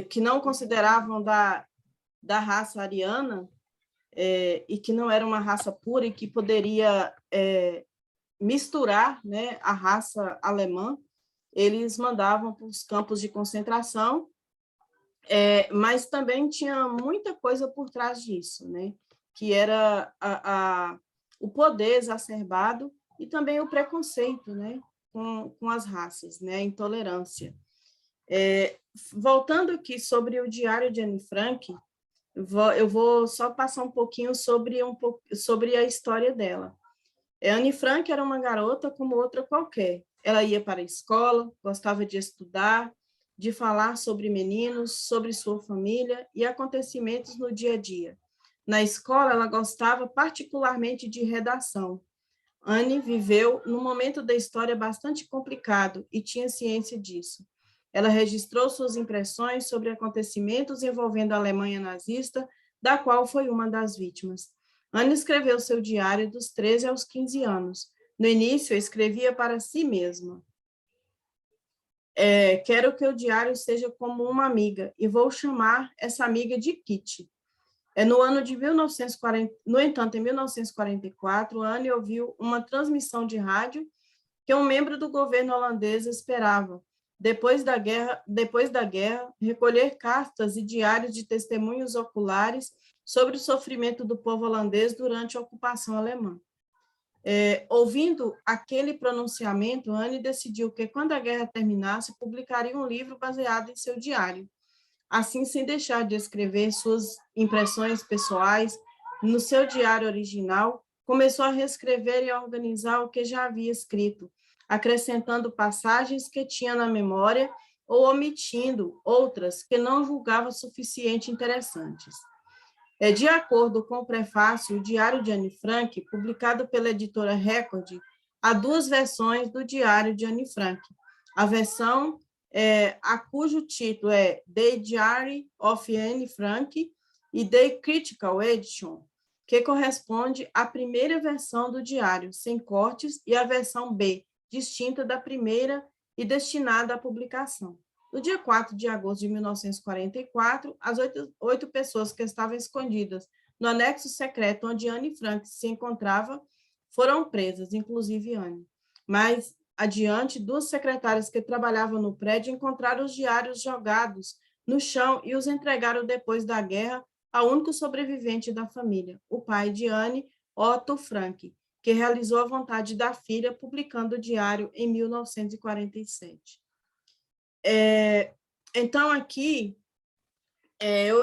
que não consideravam da raça ariana, e que não era uma raça pura e que poderia misturar, né, a raça alemã, eles mandavam para os campos de concentração, mas também tinha muita coisa por trás disso, né, que era o poder exacerbado e também o preconceito, né, com as raças, né, a intolerância. Voltando aqui sobre o Diário de Anne Frank, eu vou só passar um pouquinho sobre a história dela. Anne Frank era uma garota como outra qualquer. Ela ia para a escola, gostava de estudar, de falar sobre meninos, sobre sua família e acontecimentos no dia a dia. Na escola, ela gostava particularmente de redação. Anne viveu num momento da história bastante complicado e tinha ciência disso. Ela registrou suas impressões sobre acontecimentos envolvendo a Alemanha nazista, da qual foi uma das vítimas. Anne escreveu seu diário dos 13 aos 15 anos. No início, escrevia para si mesma. Quero que o diário seja como uma amiga, e vou chamar essa amiga de Kitty. No ano de 1940, no entanto, em 1944, Anne ouviu uma transmissão de rádio que um membro do governo holandês esperava, depois da guerra, recolher cartas e diários de testemunhos oculares sobre o sofrimento do povo holandês durante a ocupação alemã. Ouvindo aquele pronunciamento, Anne decidiu que, quando a guerra terminasse, publicaria um livro baseado em seu diário. Assim, sem deixar de escrever suas impressões pessoais no seu diário original, começou a reescrever e a organizar o que já havia escrito, acrescentando passagens que tinha na memória ou omitindo outras que não julgava suficiente interessantes. De acordo com o prefácio, o Diário de Anne Frank, publicado pela editora Record, há duas versões do Diário de Anne Frank. A versão a cujo título é The Diary of Anne Frank e The Critical Edition, que corresponde à primeira versão do diário, sem cortes, e a versão B, distinta da primeira e destinada à publicação. No dia 4 de agosto de 1944, as 8 pessoas que estavam escondidas no anexo secreto onde Anne Frank se encontrava foram presas, inclusive Anne. Mas, adiante, 2 secretárias que trabalhavam no prédio encontraram os diários jogados no chão e os entregaram depois da guerra ao único sobrevivente da família, o pai de Anne, Otto Frank, que realizou a vontade da filha, publicando o diário em 1947. Então, aqui,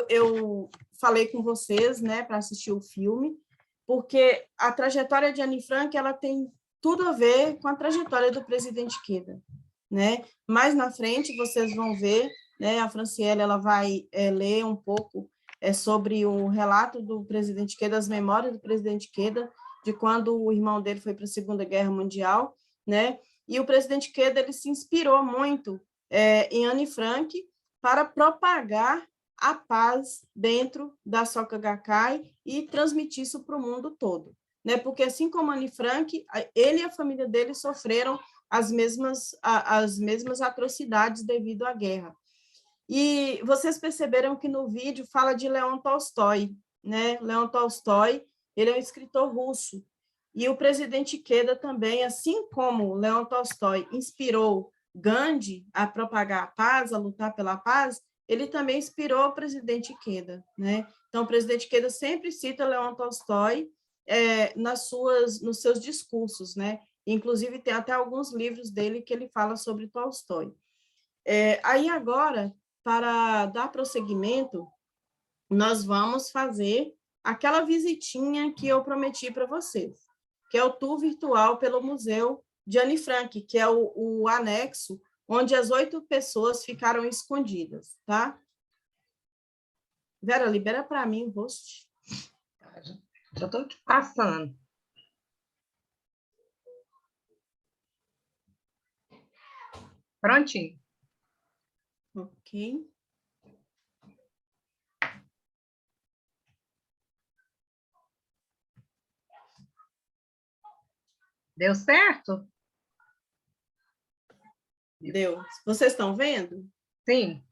eu falei com vocês, né, para assistir o filme, porque a trajetória de Anne Frank, ela tem tudo a ver com a trajetória do presidente Queda, né? Mais na frente, vocês vão ver, né, a Franciele, ela vai ler um pouco sobre o relato do presidente Queda, as memórias do presidente Queda, de quando o irmão dele foi para a Segunda Guerra Mundial, né? E o presidente Queda, ele se inspirou muito em Anne Frank para propagar a paz dentro da Soka Gakkai e transmitir isso para o mundo todo, né? Porque assim como Anne Frank, ele e a família dele sofreram as mesmas atrocidades devido à guerra. E vocês perceberam que no vídeo fala de Leon Tolstói, né? Leon Tolstói, ele é um escritor russo. E o presidente Queda também, assim como Leon Tolstói inspirou Gandhi a propagar a paz, a lutar pela paz, ele também inspirou o presidente Queda, né? Então, o presidente Queda sempre cita Leon Tolstói nos seus discursos, né? Inclusive, tem até alguns livros dele que ele fala sobre Tolstói. Aí, agora, para dar prosseguimento, nós vamos fazer aquela visitinha que eu prometi para vocês, que é o tour virtual pelo Museu de Anne Frank, que é o anexo onde as 8 pessoas ficaram escondidas, tá? Vera, libera para mim o host. Já estou te passando. Prontinho. Ok. Deu certo? Deu. Vocês estão vendo? Sim.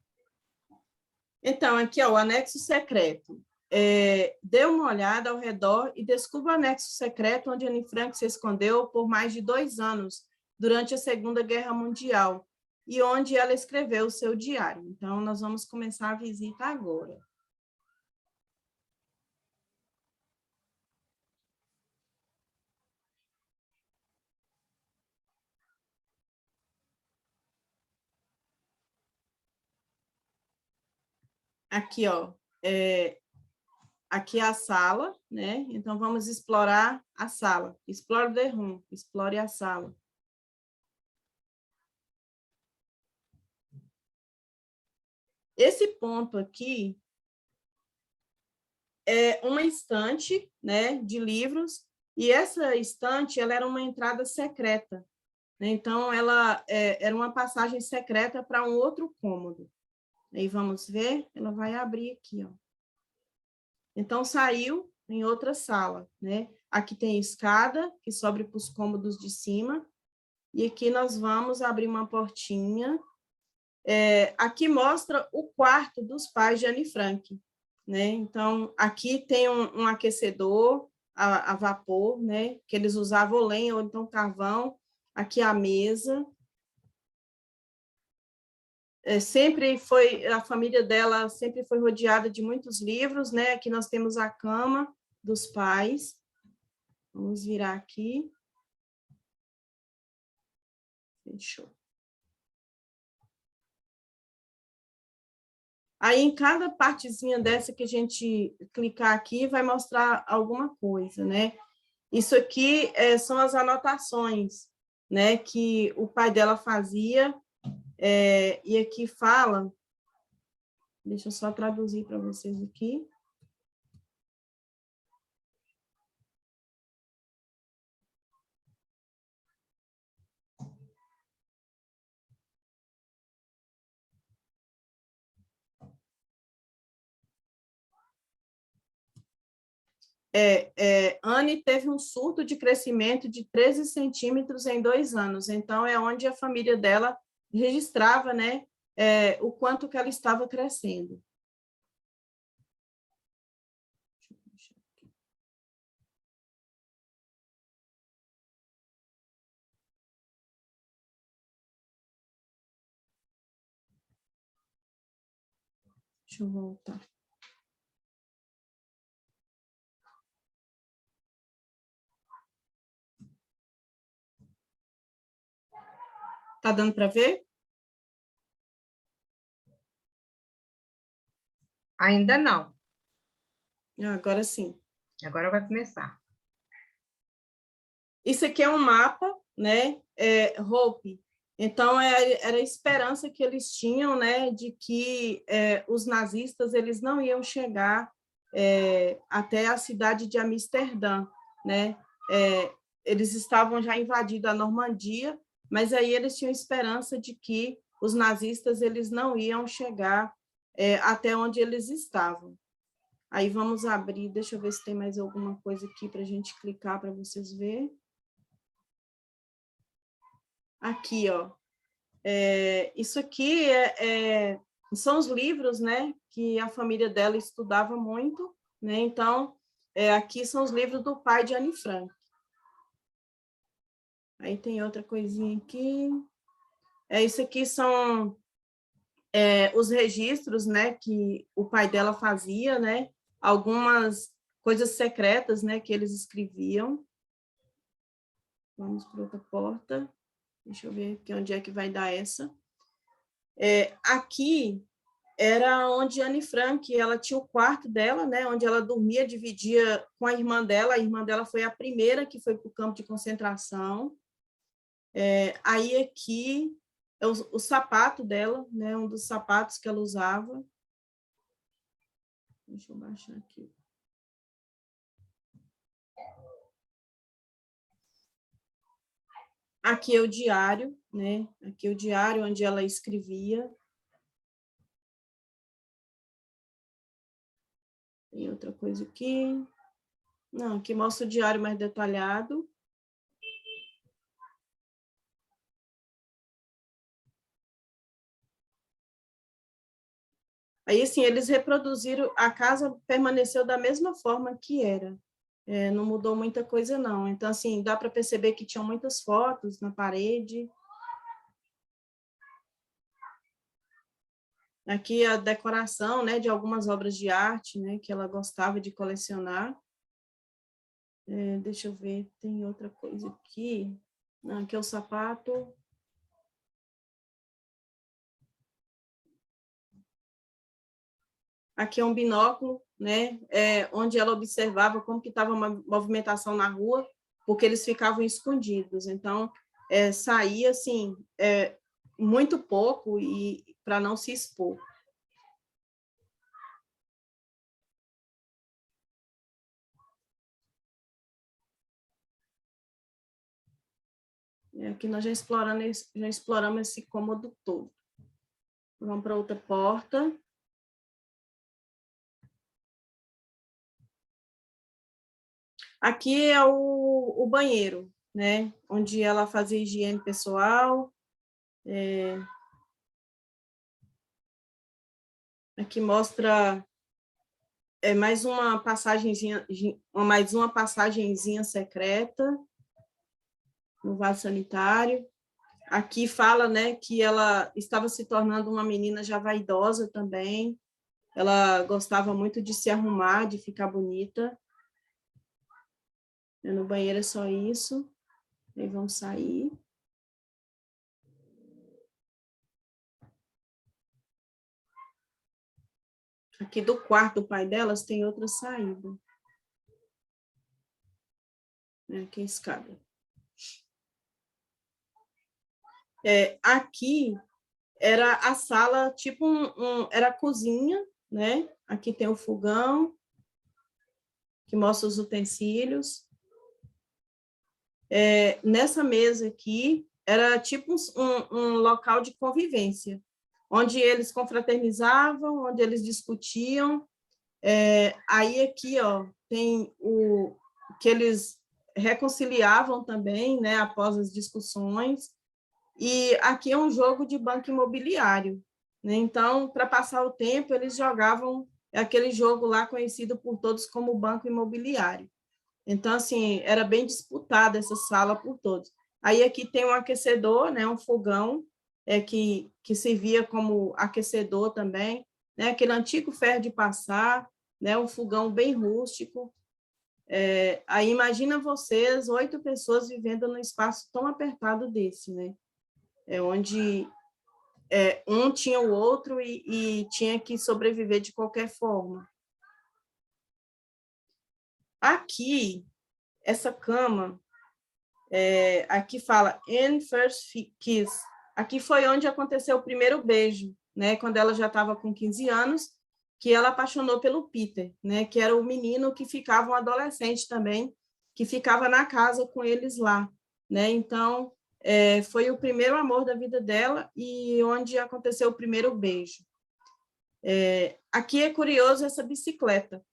Então, aqui, ó, o anexo secreto. Dê uma olhada ao redor e descubra o anexo secreto onde Anne Frank se escondeu por mais de 2 anos, durante a Segunda Guerra Mundial, e onde ela escreveu o seu diário. Então, nós vamos começar a visita agora. Aqui, ó, aqui é a sala, né? Então, vamos explorar a sala. Explore the room, explore a sala. Esse ponto aqui é uma estante, né, de livros, e essa estante ela era uma entrada secreta, né? Então, ela era uma passagem secreta para um outro cômodo. Aí, vamos ver, ela vai abrir aqui, ó. Então, saiu em outra sala, né? Aqui tem escada, que sobe para os cômodos de cima, e aqui nós vamos abrir uma portinha. Aqui mostra o quarto dos pais de Anne Frank, né? Então, aqui tem um aquecedor a vapor, né? Que eles usavam lenha ou então carvão. Aqui a mesa. Sempre foi, a família dela sempre foi rodeada de muitos livros, né? Aqui nós temos a cama dos pais. Vamos virar aqui. Fechou. Aí, em cada partezinha dessa que a gente clicar aqui, vai mostrar alguma coisa, né? Isso aqui são as anotações, né, que o pai dela fazia, e aqui fala, deixa eu só traduzir para vocês aqui. Anne teve um surto de crescimento de 13 centímetros em 2 anos, então é onde a família dela registrava, né, o quanto que ela estava crescendo. Deixa eu voltar. Tá dando para ver? Ainda não. Agora sim. Agora vai começar. Isso aqui é um mapa, né? Hope. Então, era a esperança que eles tinham, né, de que os nazistas eles não iam chegar até a cidade de Amsterdã, né? Eles estavam já invadindo a Normandia, mas aí eles tinham esperança de que os nazistas eles não iam chegar até onde eles estavam. Aí vamos abrir, deixa eu ver se tem mais alguma coisa aqui para a gente clicar para vocês verem. Aqui, ó. Isso aqui são os livros, né, que a família dela estudava muito, né? Então, aqui são os livros do pai de Anne Frank. Aí tem outra coisinha aqui. Isso aqui são os registros, né, que o pai dela fazia, né? Algumas coisas secretas, né, que eles escreviam. Vamos para outra porta. Deixa eu ver aqui onde é que vai dar essa. Aqui era onde Anne Frank, ela tinha o quarto dela, né, onde ela dormia, dividia com a irmã dela foi a primeira que foi para o campo de concentração. Aí aqui é o sapato dela, né, um dos sapatos que ela usava. Deixa eu baixar aqui. Aqui é o diário, né? Aqui é o diário onde ela escrevia. Tem outra coisa aqui. Não, aqui mostra o diário mais detalhado. Aí, assim, eles reproduziram, a casa permaneceu da mesma forma que era. Não mudou muita coisa, não. Então, assim, dá para perceber que tinham muitas fotos na parede. Aqui a decoração, né, de algumas obras de arte, né, que ela gostava de colecionar. Deixa eu ver, tem outra coisa aqui. Aqui é o sapato. Aqui é um binóculo, né, onde ela observava como que estava uma movimentação na rua, porque eles ficavam escondidos. Então, saía, assim, muito pouco e para não se expor. Aqui nós já exploramos esse cômodo todo. Vamos para outra porta. Aqui é o banheiro, né? Onde ela fazia higiene pessoal. Aqui mostra mais uma passagenzinha secreta no vaso sanitário. Aqui fala, né, que ela estava se tornando uma menina já vaidosa também. Ela gostava muito de se arrumar, de ficar bonita. No banheiro é só isso. Aí vamos sair. Aqui do quarto do pai delas tem outra saída. Aqui é a escada. Aqui era a sala, tipo era a cozinha, né? Aqui tem o fogão, que mostra os utensílios. Nessa mesa aqui, era tipo um local de convivência, onde eles confraternizavam, onde eles discutiam. Aí aqui, ó, tem o que eles reconciliavam também, né, após as discussões. E aqui é um jogo de banco imobiliário, né? Então, para passar o tempo, eles jogavam aquele jogo lá conhecido por todos como banco imobiliário. Então, assim, era bem disputada essa sala por todos. Aí aqui tem um aquecedor, né, um fogão, que servia como aquecedor também, né, aquele antigo ferro de passar, né, um fogão bem rústico. Aí imagina vocês, 8 pessoas vivendo num espaço tão apertado desse, né? Onde um tinha o outro e tinha que sobreviver de qualquer forma. Aqui, essa cama, aqui fala "and first kiss". Aqui foi onde aconteceu o primeiro beijo, né? Quando ela já estava com 15 anos, que ela apaixonou pelo Peter, né? Que era o menino que ficava, um adolescente também, que ficava na casa com eles lá, né? Então, foi o primeiro amor da vida dela e onde aconteceu o primeiro beijo. Aqui é curioso essa bicicleta.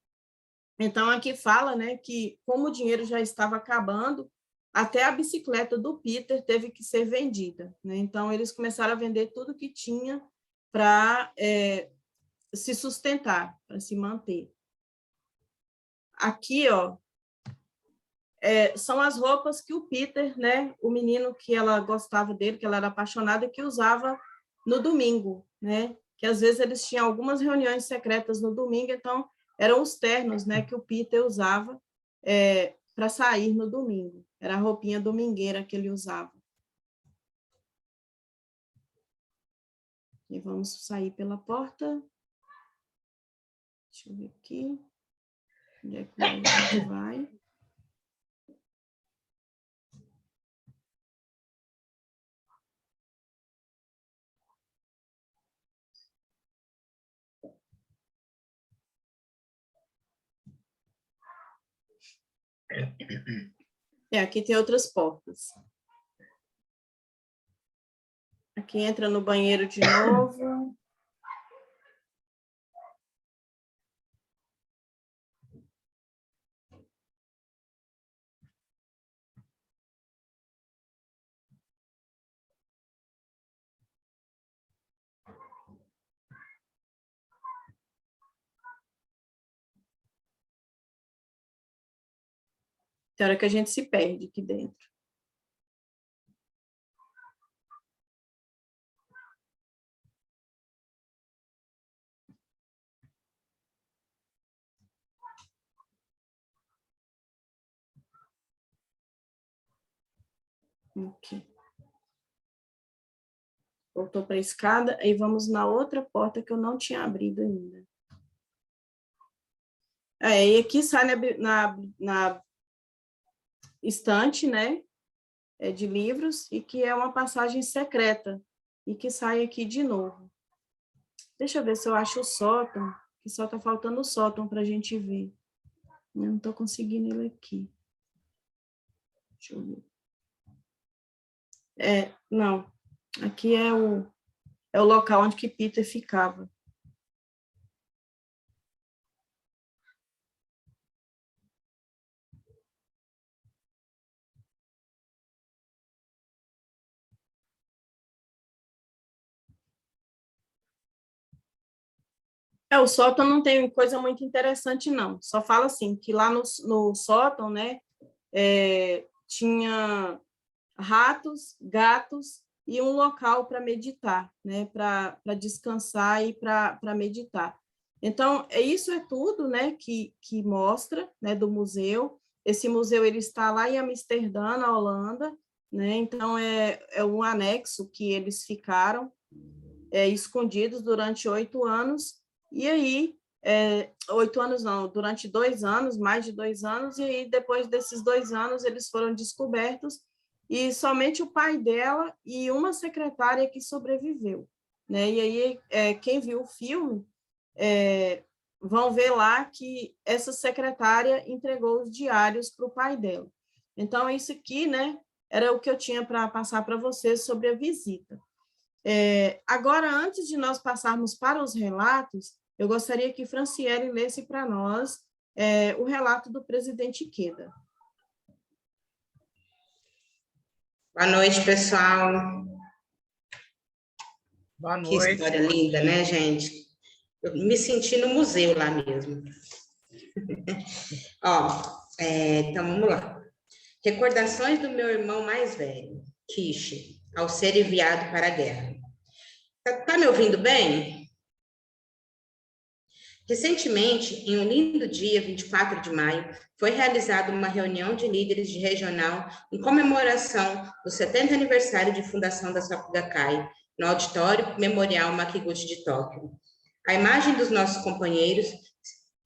Então, aqui fala, né, que como o dinheiro já estava acabando, até a bicicleta do Peter teve que ser vendida, né? Então, eles começaram a vender tudo que tinha para se sustentar, para se manter. Aqui, ó, são as roupas que o Peter, né, o menino que ela gostava dele, que ela era apaixonada, que usava no domingo, né? Que às vezes eles tinham algumas reuniões secretas no domingo, então eram os ternos, né, que o Peter usava para sair no domingo. Era a roupinha domingueira que ele usava. E vamos sair pela porta. Deixa eu ver aqui. Onde é que a gente vai? Aqui tem outras portas. Aqui entra no banheiro de novo. Tem hora que a gente se perde aqui dentro. Aqui. Voltou para a escada, aí vamos na outra porta que eu não tinha abrido ainda. E aqui sai na estante, né, de livros, e que é uma passagem secreta, e que sai aqui de novo. Deixa eu ver se eu acho o sótão, que só está faltando o sótão para a gente ver. Eu não estou conseguindo ele aqui. Deixa eu ver. Não, aqui é o local onde que Peter ficava. O sótão não tem coisa muito interessante, não. Só fala assim, que lá no sótão, né, tinha ratos, gatos e um local para meditar, né, para descansar e para meditar. Então, isso é tudo, né, que mostra, né, do museu. Esse museu ele está lá em Amsterdã, na Holanda, né, então é um anexo que eles ficaram escondidos durante 8 anos, e aí, 8 anos não, durante 2 anos, mais de 2 anos, e aí depois desses 2 anos eles foram descobertos, e somente o pai dela e uma secretária que sobreviveu, né? E aí, quem viu o filme vão ver lá que essa secretária entregou os diários para o pai dela. Então, isso aqui, né, era o que eu tinha para passar para vocês sobre a visita. Agora, antes de nós passarmos para os relatos, eu gostaria que Franciele lesse para nós o relato do presidente Ikeda. Boa noite, pessoal. Boa noite. Que história linda, né, gente? Eu me senti no museu lá mesmo. Então, vamos lá. Recordações do meu irmão mais velho, Kishi, ao ser enviado para a guerra. Tá me ouvindo bem? Recentemente, em um lindo dia, 24 de maio, foi realizada uma reunião de líderes de regional em comemoração do 70º aniversário de fundação da Sakugakai, no Auditório Memorial Makiguchi de Tóquio. A imagem dos nossos companheiros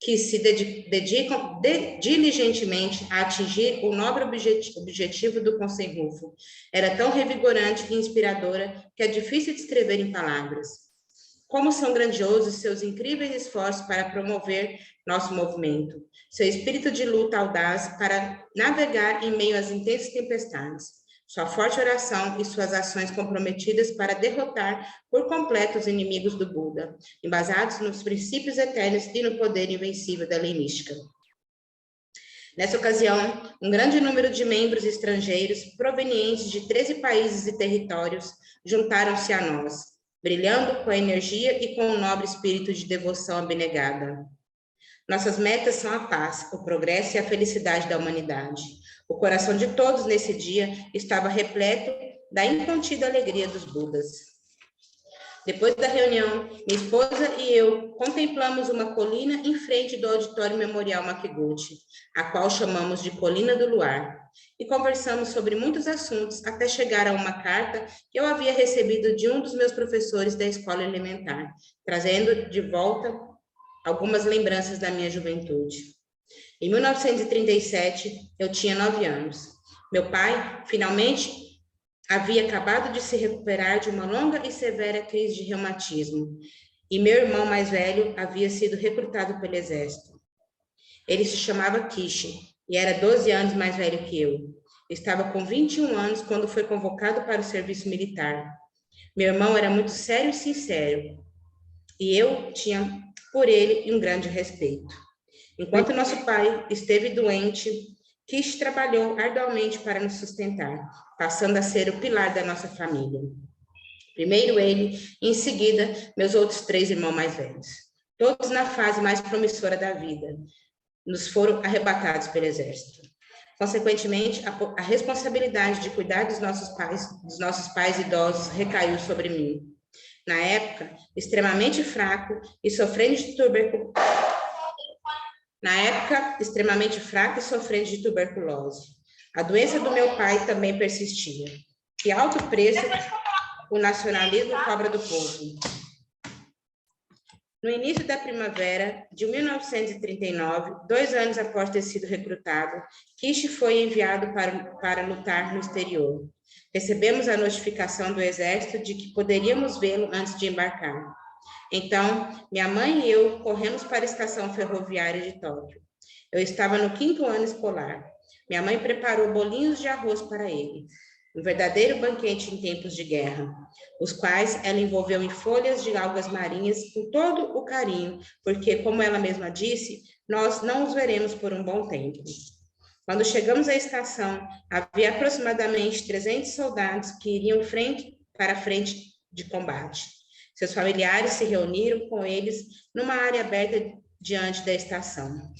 que se dedicam diligentemente a atingir o nobre objetivo do Konsen-Rufo era tão revigorante e inspiradora que é difícil descrever em palavras. Como são grandiosos seus incríveis esforços para promover nosso movimento, seu espírito de luta audaz para navegar em meio às intensas tempestades, sua forte oração e suas ações comprometidas para derrotar por completo os inimigos do Buda, embasados nos princípios eternos e no poder invencível da lei mística. Nessa ocasião, um grande número de membros estrangeiros, provenientes de 13 países e territórios, juntaram-se a nós, brilhando com a energia e com o nobre espírito de devoção abnegada. Nossas metas são a paz, o progresso e a felicidade da humanidade. O coração de todos nesse dia estava repleto da incontida alegria dos Budas. Depois da reunião, minha esposa e eu contemplamos uma colina em frente do Auditório Memorial Makiguchi, a qual chamamos de Colina do Luar, e conversamos sobre muitos assuntos até chegar a uma carta que eu havia recebido de um dos meus professores da escola elementar, trazendo de volta algumas lembranças da minha juventude. Em 1937, eu tinha 9 anos. Meu pai, finalmente, havia acabado de se recuperar de uma longa e severa crise de reumatismo, e meu irmão mais velho havia sido recrutado pelo exército. Ele se chamava Kishi e era 12 anos mais velho que eu. Estava com 21 anos quando foi convocado para o serviço militar. Meu irmão era muito sério e sincero, e eu tinha por ele um grande respeito. Enquanto nosso pai esteve doente, Kishi trabalhou arduamente para nos sustentar, passando a ser o pilar da nossa família. Primeiro ele, e em seguida, meus outros 3 irmãos mais velhos. Todos na fase mais promissora da vida, nos foram arrebatados pelo exército. Consequentemente, a responsabilidade de cuidar dos nossos pais idosos recaiu sobre mim. Na época, extremamente fraco e sofrendo de tuberculose. A doença do meu pai também persistia. Que alto preço o nacionalismo cobra do povo. No início da primavera de 1939, 2 anos após ter sido recrutado, Kishi foi enviado para lutar no exterior. Recebemos a notificação do Exército de que poderíamos vê-lo antes de embarcar. Então, minha mãe e eu corremos para a estação ferroviária de Tóquio. Eu estava no 5º ano escolar. Minha mãe preparou bolinhos de arroz para ele. Um verdadeiro banquete em tempos de guerra, os quais ela envolveu em folhas de algas marinhas com todo o carinho, porque, como ela mesma disse, nós não os veremos por um bom tempo. Quando chegamos à estação, havia aproximadamente 300 soldados que iriam para a frente de combate. Seus familiares se reuniram com eles numa área aberta diante da estação.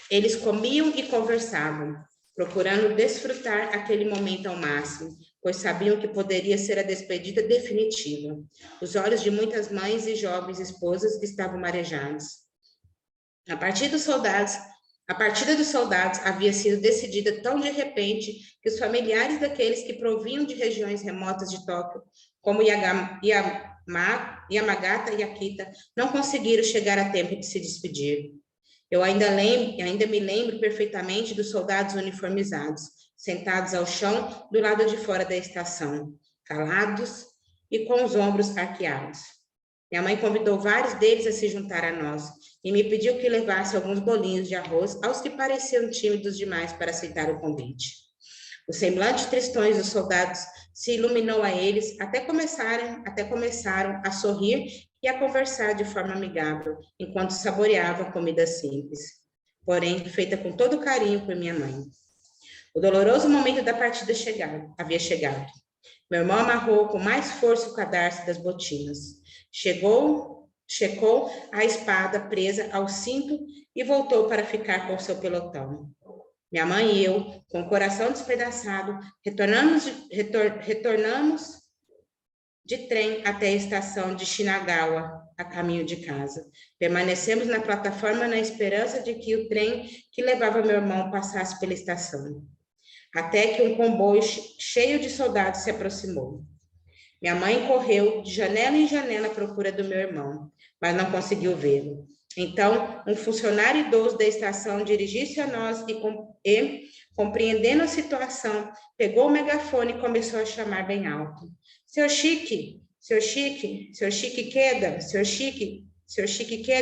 Eles comiam e conversavam, procurando desfrutar aquele momento ao máximo, pois sabiam que poderia ser a despedida definitiva. Os olhos de muitas mães e jovens esposas estavam marejados. A partida dos soldados havia sido decidida tão de repente que os familiares daqueles que provinham de regiões remotas de Tóquio, como Yamagata e Akita, não conseguiram chegar a tempo de se despedir. Eu ainda me lembro perfeitamente dos soldados uniformizados, sentados ao chão do lado de fora da estação, calados e com os ombros arqueados. Minha mãe convidou vários deles a se juntar a nós e me pediu que levasse alguns bolinhos de arroz aos que pareciam tímidos demais para aceitar o convite. Os semblantes tristões dos soldados se iluminou a eles até começaram a sorrir e a conversar de forma amigável, enquanto saboreavam comida simples, porém feita com todo carinho por minha mãe. O doloroso momento da partida havia chegado. Meu irmão amarrou com mais força o cadarço das botinas. Checou a espada presa ao cinto e voltou para ficar com seu pelotão. Minha mãe e eu, com o coração despedaçado, retornamos de trem até a estação de Shinagawa, a caminho de casa. Permanecemos na plataforma na esperança de que o trem que levava meu irmão passasse pela estação, até que um comboio cheio de soldados se aproximou. Minha mãe correu de janela em janela à procura do meu irmão, mas não conseguiu vê-lo. Então, um funcionário idoso da estação dirigiu-se a nós e, compreendendo a situação, pegou o megafone e começou a chamar bem alto. Seu Chique Queda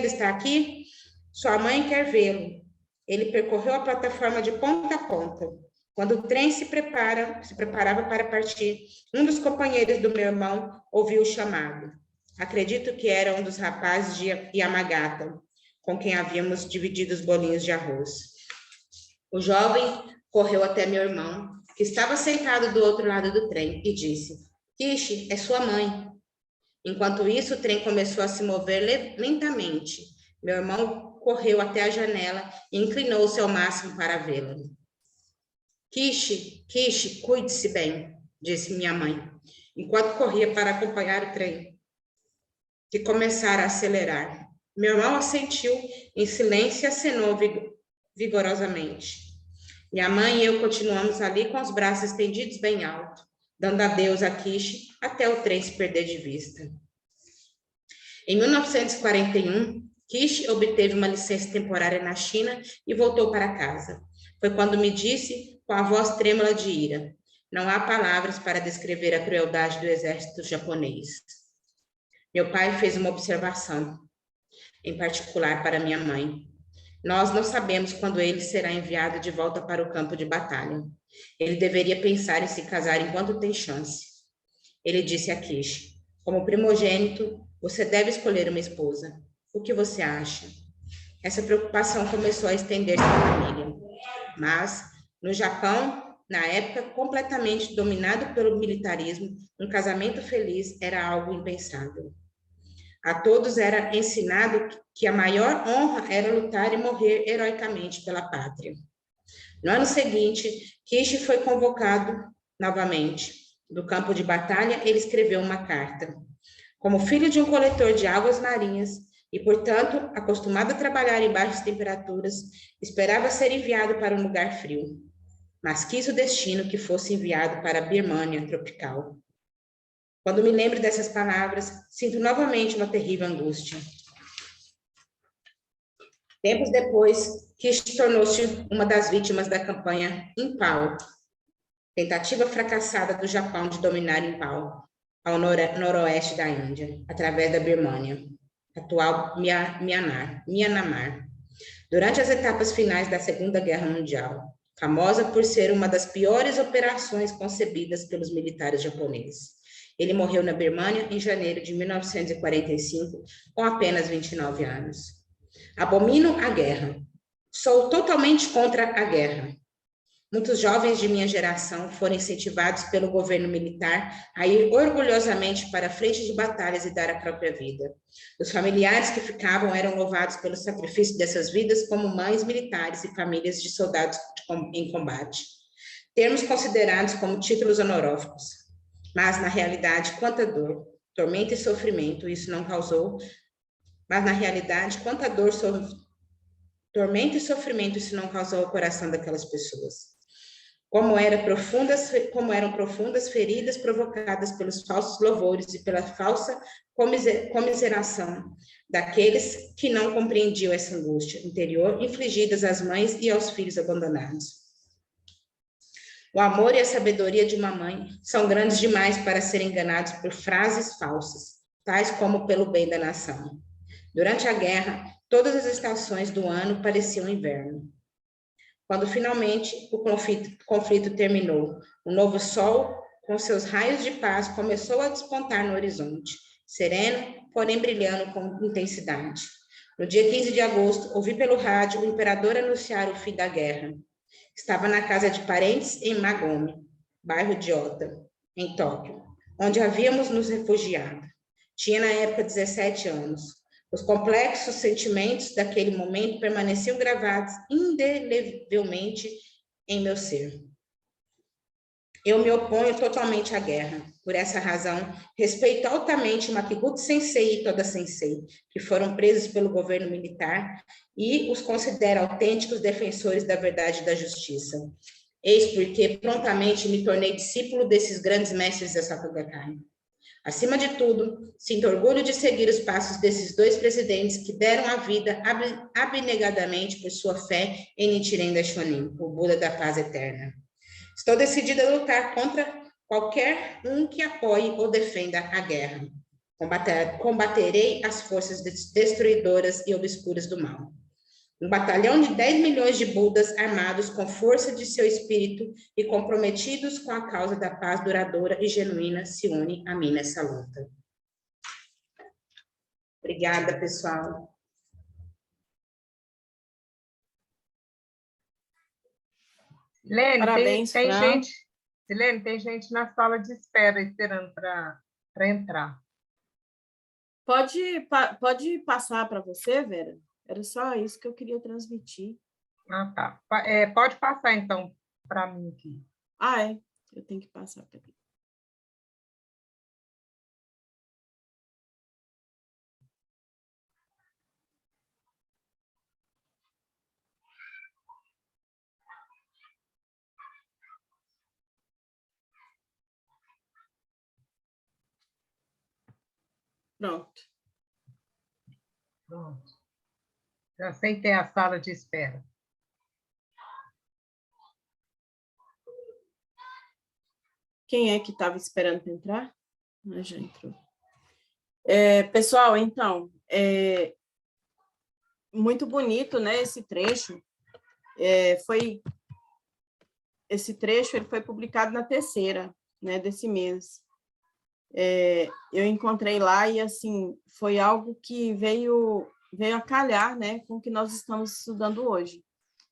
está aqui? Sua mãe quer vê-lo. Ele percorreu a plataforma de ponta a ponta. Quando o trem se preparava para partir, um dos companheiros do meu irmão ouviu o chamado. Acredito que era um dos rapazes de Yamagata, com quem havíamos dividido os bolinhos de arroz. O jovem correu até meu irmão, que estava sentado do outro lado do trem, e disse: Kishi, é sua mãe. Enquanto isso, o trem começou a se mover lentamente. Meu irmão correu até a janela e inclinou-se ao máximo para vê-la. Kishi, cuide-se bem, disse minha mãe, enquanto corria para acompanhar o trem, que começara a acelerar. Meu irmão assentiu em silêncio e acenou vigorosamente. Minha mãe e eu continuamos ali com os braços estendidos bem alto, dando adeus a Kishi até o trem se perder de vista. Em 1941, Kishi obteve uma licença temporária na China e voltou para casa. Foi quando me disse, com a voz trêmula de ira: não há palavras para descrever a crueldade do exército japonês. Meu pai fez uma observação, em particular para minha mãe. Nós não sabemos quando ele será enviado de volta para o campo de batalha. Ele deveria pensar em se casar enquanto tem chance. Ele disse a Kishi: como primogênito, você deve escolher uma esposa. O que você acha? Essa preocupação começou a estender-se à família. Mas, no Japão, na época completamente dominado pelo militarismo, um casamento feliz era algo impensável. A todos era ensinado que a maior honra era lutar e morrer heroicamente pela pátria. No ano seguinte, Kish foi convocado novamente. Do campo de batalha, ele escreveu uma carta. Como filho de um coletor de águas marinhas e, portanto, acostumado a trabalhar em baixas temperaturas, esperava ser enviado para um lugar frio, mas quis o destino que fosse enviado para a Birmânia tropical. Quando me lembro dessas palavras, sinto novamente uma terrível angústia. Tempos depois, Kish tornou-se uma das vítimas da campanha Impal, tentativa fracassada do Japão de dominar Impal, ao noroeste da Índia, através da Birmânia, atual Myanmar, durante as etapas finais da Segunda Guerra Mundial, famosa por ser uma das piores operações concebidas pelos militares japoneses. Ele morreu na Birmânia em janeiro de 1945, com apenas 29 anos. Abomino a guerra. Sou totalmente contra a guerra. Muitos jovens de minha geração foram incentivados pelo governo militar a ir orgulhosamente para a frente de batalhas e dar a própria vida. Os familiares que ficavam eram louvados pelo sacrifício dessas vidas como mães militares e famílias de soldados em combate. Termos considerados como títulos honoríficos. Mas, na realidade, quanta dor, tormento e sofrimento isso não causou. Mas, na realidade, quanta dor, tormento e sofrimento isso não causou ao coração daquelas pessoas. Como eram profundas feridas provocadas pelos falsos louvores e pela falsa comiseração daqueles que não compreendiam essa angústia interior infligidas às mães e aos filhos abandonados. O amor e a sabedoria de uma mãe são grandes demais para serem enganados por frases falsas, tais como pelo bem da nação. Durante a guerra, todas as estações do ano pareciam inverno. Quando finalmente o conflito terminou, o novo sol, com seus raios de paz, começou a despontar no horizonte, sereno, porém brilhando com intensidade. No dia 15 de agosto, ouvi pelo rádio o imperador anunciar o fim da guerra. Estava na casa de parentes em Magome, bairro de Ota, em Tóquio, onde havíamos nos refugiado. Tinha na época 17 anos. Os complexos sentimentos daquele momento permaneciam gravados indelevelmente em meu ser. Eu me oponho totalmente à guerra. Por essa razão, respeito altamente Makiguchi Sensei e Toda Sensei, que foram presos pelo governo militar, e os considero autênticos defensores da verdade e da justiça. Eis porque prontamente me tornei discípulo desses grandes mestres da Sakugakai. Acima de tudo, sinto orgulho de seguir os passos desses dois presidentes que deram a vida abnegadamente por sua fé em Nichiren Daishonin, o Buda da paz eterna. Estou decidida a lutar contra qualquer um que apoie ou defenda a guerra. Combaterei as forças destruidoras e obscuras do mal. Um batalhão de 10 milhões de Budas armados com força de seu espírito e comprometidos com a causa da paz duradoura e genuína se une a mim nessa luta. Obrigada, pessoal. Lene, Parabéns, tem Fran. gente, Lene, tem gente na sala de espera esperando para entrar. Pode passar para você, Vera? Era só isso que eu queria transmitir. Ah, tá. Pode passar, então, para mim aqui. Ah, é? Eu tenho que passar para mim. Pronto. Pronto. Já aceitei a sala de espera. Quem é que estava esperando para entrar? Ah, já entrou. Pessoal, então, muito bonito, né, esse trecho. Esse trecho ele foi publicado na terceira, né, desse mês. Eu encontrei lá e, assim, foi algo que veio a calhar, né, com o que nós estamos estudando hoje.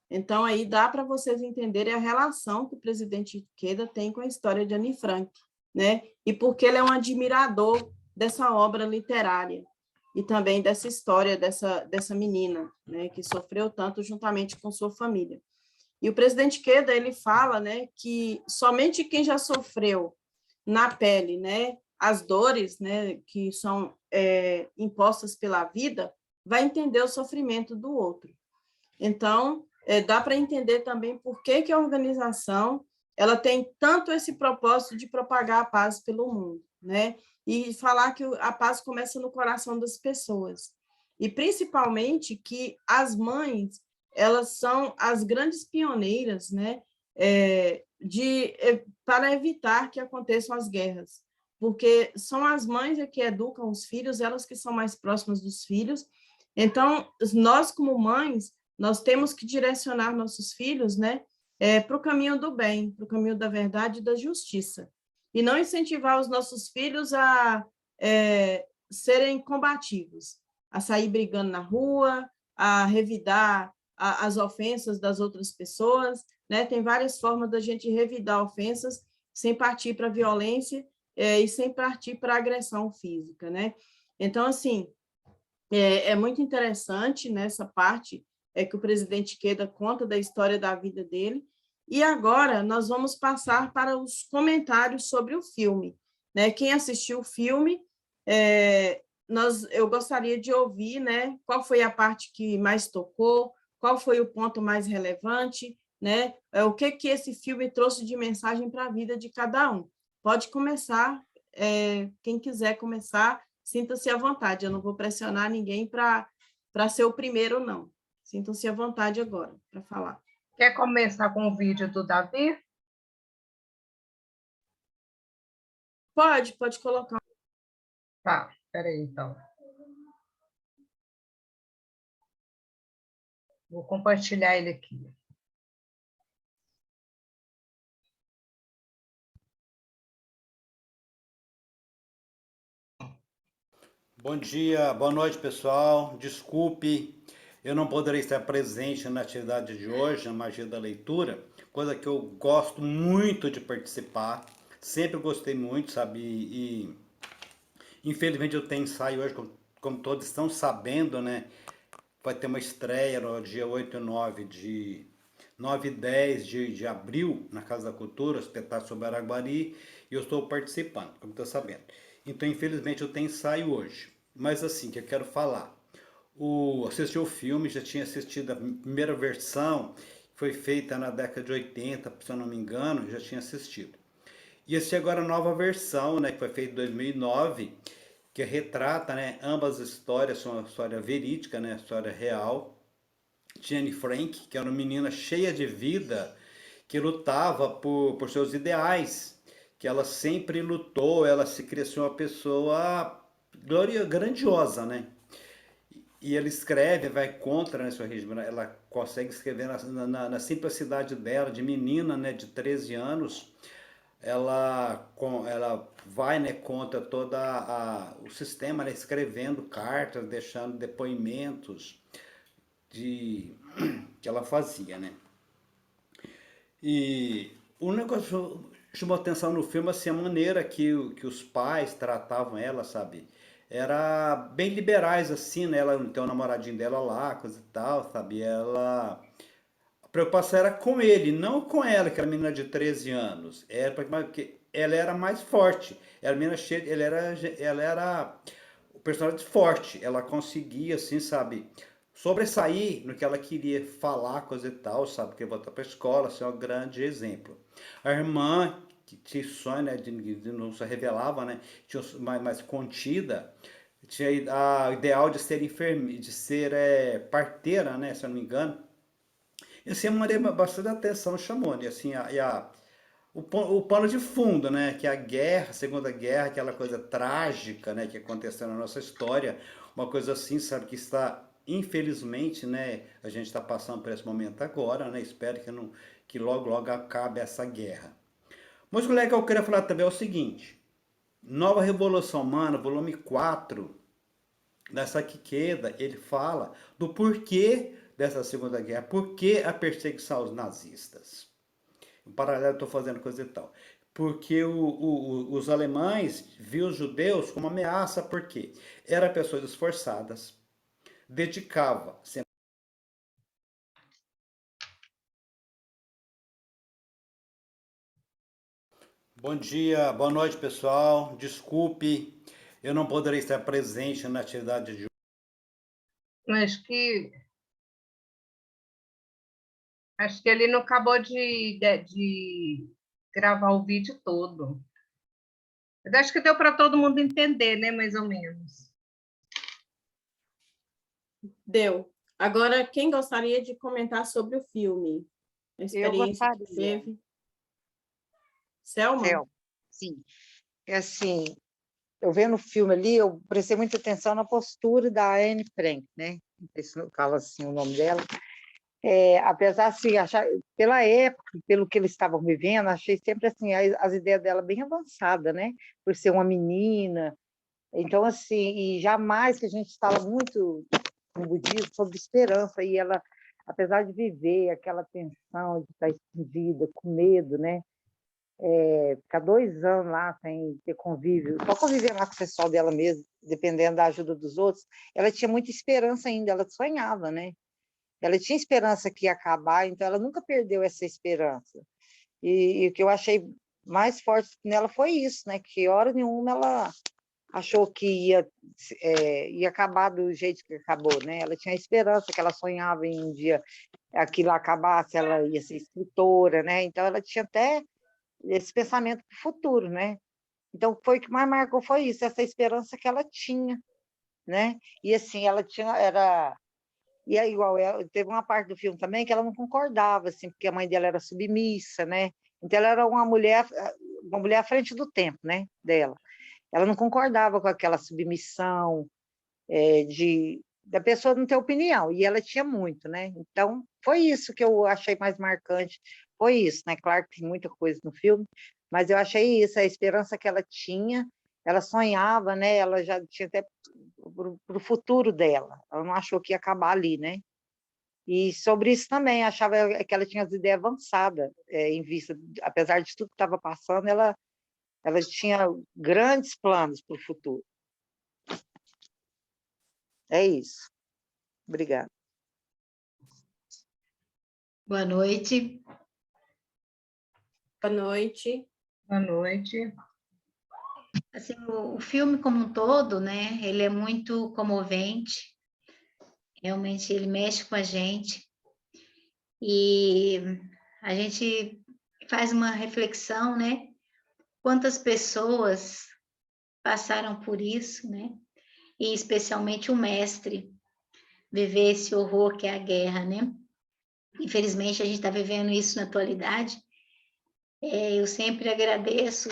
Então, aí dá para vocês entenderem a relação que o presidente Ikeda tem com a história de Anne Frank, né, e porque ele é um admirador dessa obra literária e também dessa história dessa menina, né, que sofreu tanto juntamente com sua família. E o presidente Queda, ele fala, né, que somente quem já sofreu na pele, né, as dores, né, que são impostas pela vida, vai entender o sofrimento do outro. Então, dá para entender também por que, que a organização ela tem tanto esse propósito de propagar a paz pelo mundo, né? E falar que a paz começa no coração das pessoas. E, principalmente, que as mães, elas são as grandes pioneiras, né? Para evitar que aconteçam as guerras. Porque são as mães que educam os filhos, elas que são mais próximas dos filhos. Então, nós, como mães, nós temos que direcionar nossos filhos, né, para o caminho do bem, para o caminho da verdade e da justiça. E não incentivar os nossos filhos a serem combativos, a sair brigando na rua, a revidar as ofensas das outras pessoas, né? Tem várias formas da gente revidar ofensas sem partir para a violência e sem partir para a agressão física, né? Então, assim, é muito interessante nessa parte que o presidente Queda conta da história da vida dele. E agora nós vamos passar para os comentários sobre o filme. Né? Quem assistiu o filme, eu gostaria de ouvir, né, qual foi a parte que mais tocou, qual foi o ponto mais relevante, né? O que esse filme trouxe de mensagem para a vida de cada um. Pode começar, quem quiser começar, sinta-se à vontade, eu não vou pressionar ninguém para ser o primeiro, não. Sintam-se à vontade agora para falar. Quer começar com o vídeo do Davi? Pode colocar. Tá, espera aí, então. Vou compartilhar ele aqui. Bom dia, boa noite, pessoal. Desculpe, eu não poderei estar presente na atividade de hoje, na magia da leitura, coisa que eu gosto muito de participar. Sempre gostei muito, sabe? E infelizmente eu tenho ensaio hoje, como todos estão sabendo, né? Vai ter uma estreia no dia 8 e 9 e 10 de abril, na Casa da Cultura, espetáculo sobre Araguari, e eu estou participando, como está sabendo. Então, infelizmente, eu tenho ensaio hoje. Mas assim, que eu quero falar. Assisti o filme, já tinha assistido a primeira versão, que foi feita na década de 80, se eu não me engano, já tinha assistido. E assisti agora a nova versão, né, que foi feita em 2009, que retrata, né, ambas as histórias, são uma história verídica, né, história real. Jenny Frank, que era uma menina cheia de vida, que lutava por seus ideais, que ela sempre lutou, ela se cresceu uma pessoa grandiosa, né? E ela escreve, vai contra, né, sua regime, ela consegue escrever na simplicidade dela, de menina, né, de 13 anos, ela vai, né, contra todo o sistema, né, escrevendo cartas, deixando depoimentos que ela fazia, né? E o negócio chamou atenção no filme, assim, a maneira que os pais tratavam ela, sabe? Era bem liberais, assim, né? Ela tem um namoradinho dela lá, coisa e tal, sabe? A preocupação era com ele, não com ela, que era menina de 13 anos. Era porque ela era mais forte. Era menina cheia, ela era o personagem forte. Ela conseguia, assim, sabe? Sobressair no que ela queria falar, coisa e tal, sabe? Porque voltar para a escola, ser um grande exemplo. A irmã, que tinha sonho, né? De não se revelava, né? Tinha mais contida. Tinha o ideal de ser enfermeira, de ser parteira, né? Se eu não me engano. E assim, a Maria bastante atenção chamou, né? Assim, o pano de fundo, né? Que a guerra, a Segunda Guerra, aquela coisa trágica, né? Que aconteceu na nossa história, uma coisa assim, sabe? Que está, infelizmente, né? A gente está passando por esse momento agora, né? Espero que logo, logo acabe essa guerra. Mas o que eu queria falar também é o seguinte. Nova Revolução Humana, volume 4, nessa Queda, ele fala do porquê dessa Segunda Guerra, por que a perseguição aos nazistas. Em paralelo, estou fazendo coisa e tal. Porque os alemães viam os judeus como ameaça, porque eram pessoas esforçadas, dedicavam Bom dia, boa noite, pessoal. Desculpe, eu não poderei estar presente na atividade de hoje. Acho que ele não acabou de gravar o vídeo todo. Mas acho que deu para todo mundo entender, né? Mais ou menos. Deu. Agora, quem gostaria de comentar sobre o filme? A Eu experiência que gostaria. teve? Selma? Selma, sim. É assim, eu vendo o filme ali, eu prestei muita atenção na postura da Anne Frank, né? Não sei se eu falo assim o nome dela. Apesar de achar, pela época, pelo que eles estavam vivendo, achei sempre assim as ideias dela bem avançadas, né? Por ser uma menina. Então, assim, e jamais que a gente fala muito no budismo sobre esperança, e ela, apesar de viver aquela tensão de estar escondida, com medo, né? Ficar 2 anos lá sem ter convívio, só conviver lá com o pessoal dela mesmo, dependendo da ajuda dos outros, ela tinha muita esperança ainda, ela sonhava, né? Ela tinha esperança que ia acabar, então ela nunca perdeu essa esperança. E o que eu achei mais forte nela foi isso, né? Que hora nenhuma ela achou que ia acabar do jeito que acabou, né? Ela tinha esperança que ela sonhava em um dia aquilo acabasse, ela ia ser escritora, né? Então ela tinha até esse pensamento para o futuro, né? Então foi o que mais marcou foi isso, essa esperança que ela tinha, né? E assim ela tinha e é igual, teve uma parte do filme também que ela não concordava, assim, porque a mãe dela era submissa, né? Então ela era uma mulher à frente do tempo, né? Dela. Ela não concordava com aquela submissão da pessoa não ter opinião, e ela tinha muito, né? Então foi isso que eu achei mais marcante, foi isso, né? Claro que tem muita coisa no filme, mas eu achei isso, a esperança que ela tinha, ela sonhava, né? Ela já tinha até para o futuro dela, ela não achou que ia acabar ali, né? E sobre isso também, achava que ela tinha as ideias avançadas, em vista, apesar de tudo que estava passando, ela tinha grandes planos para o futuro. É isso. Obrigada. Boa noite. Boa noite. Boa noite. Assim, o filme como um todo, né, ele é muito comovente, realmente ele mexe com a gente, e a gente faz uma reflexão, né, quantas pessoas passaram por isso, né, e especialmente o mestre, viver esse horror que é a guerra, né. Infelizmente, a gente está vivendo isso na atualidade. Eu sempre agradeço,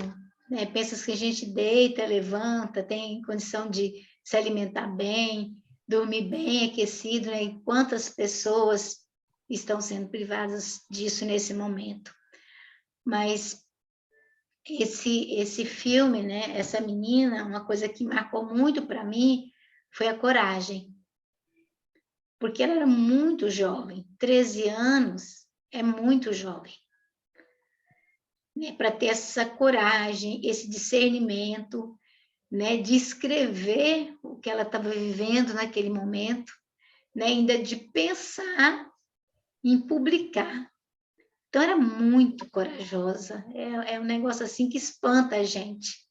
né? Pensa que a gente deita, levanta, tem condição de se alimentar bem, dormir bem, aquecido, né? E quantas pessoas estão sendo privadas disso nesse momento. Mas esse filme, né? Essa menina, uma coisa que marcou muito para mim foi a coragem. Porque ela era muito jovem, 13 anos é muito jovem. Né, para ter essa coragem, esse discernimento, né, de escrever o que ela estava vivendo naquele momento, né, ainda de pensar em publicar. Então, era muito corajosa, é um negócio assim que espanta a gente,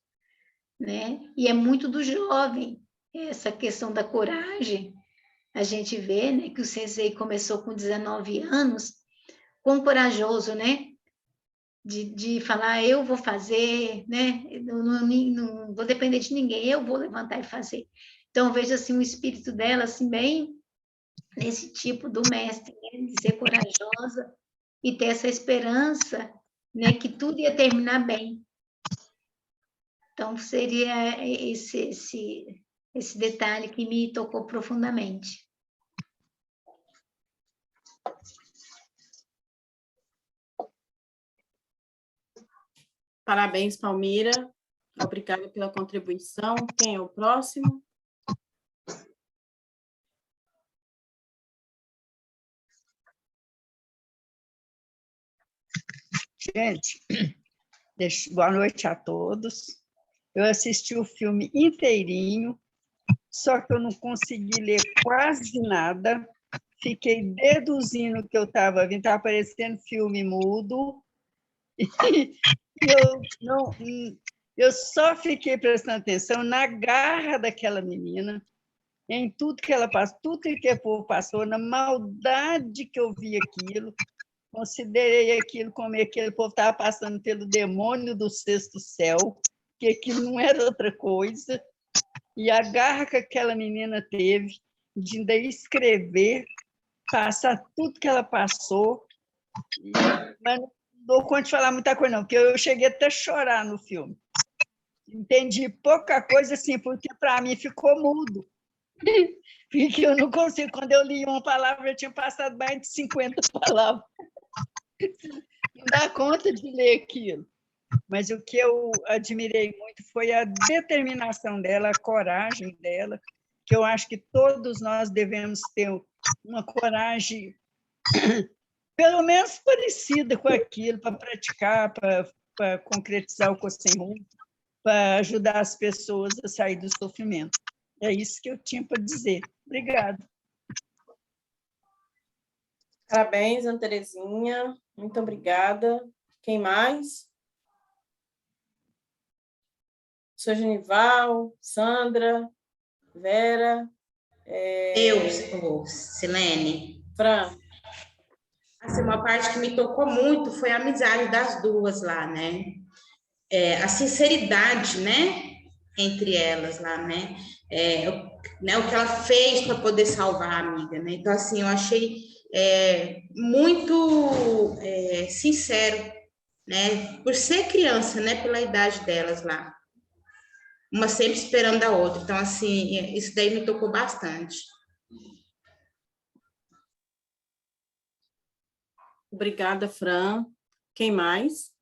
né? E é muito do jovem, essa questão da coragem. A gente vê, né, que o Sensei começou com 19 anos, quão corajoso, né? De falar, eu vou fazer, né? Não vou depender de ninguém, eu vou levantar e fazer. Então, eu vejo assim, o espírito dela, assim, bem nesse tipo do mestre, né? De ser corajosa e ter essa esperança, né? Que tudo ia terminar bem. Então, seria esse detalhe que me tocou profundamente. Parabéns, Palmira. Obrigada pela contribuição. Quem é o próximo? Gente, boa noite a todos. Eu assisti o filme inteirinho, só que eu não consegui ler quase nada. Fiquei deduzindo o que eu estava vendo, estava parecendo filme mudo. E eu só fiquei prestando atenção na garra daquela menina, em tudo que ela passou, tudo que o povo passou, na maldade que eu vi aquilo, considerei aquilo como aquele povo estava passando pelo demônio do sexto céu, que aquilo não era outra coisa, e a garra que aquela menina teve de ainda escrever, passar tudo que ela passou, mas não dou conta de falar muita coisa, não, porque eu cheguei até a chorar no filme. Entendi pouca coisa, assim, porque para mim ficou mudo. Porque eu não consigo, quando eu li uma palavra, eu tinha passado mais de 50 palavras. Não dá conta de ler aquilo. Mas o que eu admirei muito foi a determinação dela, a coragem dela, que eu acho que todos nós devemos ter uma coragem, pelo menos parecida com aquilo, para praticar, para concretizar o Curso Sem Rumo, para ajudar as pessoas a sair do sofrimento. É isso que eu tinha para dizer. Obrigada. Parabéns, Ana Terezinha. Muito obrigada. Quem mais? Sr. Genival, Sandra, Vera. Eu, Silene. Fran. Assim, uma parte que me tocou muito foi a amizade das duas lá, né? A sinceridade, né? Entre elas lá, né? O que ela fez para poder salvar a amiga, né? Então, assim, eu achei muito sincero, né? Por ser criança, né? Pela idade delas lá. Uma sempre esperando a outra. Então, assim, isso daí me tocou bastante. Obrigada, Fran. Quem mais?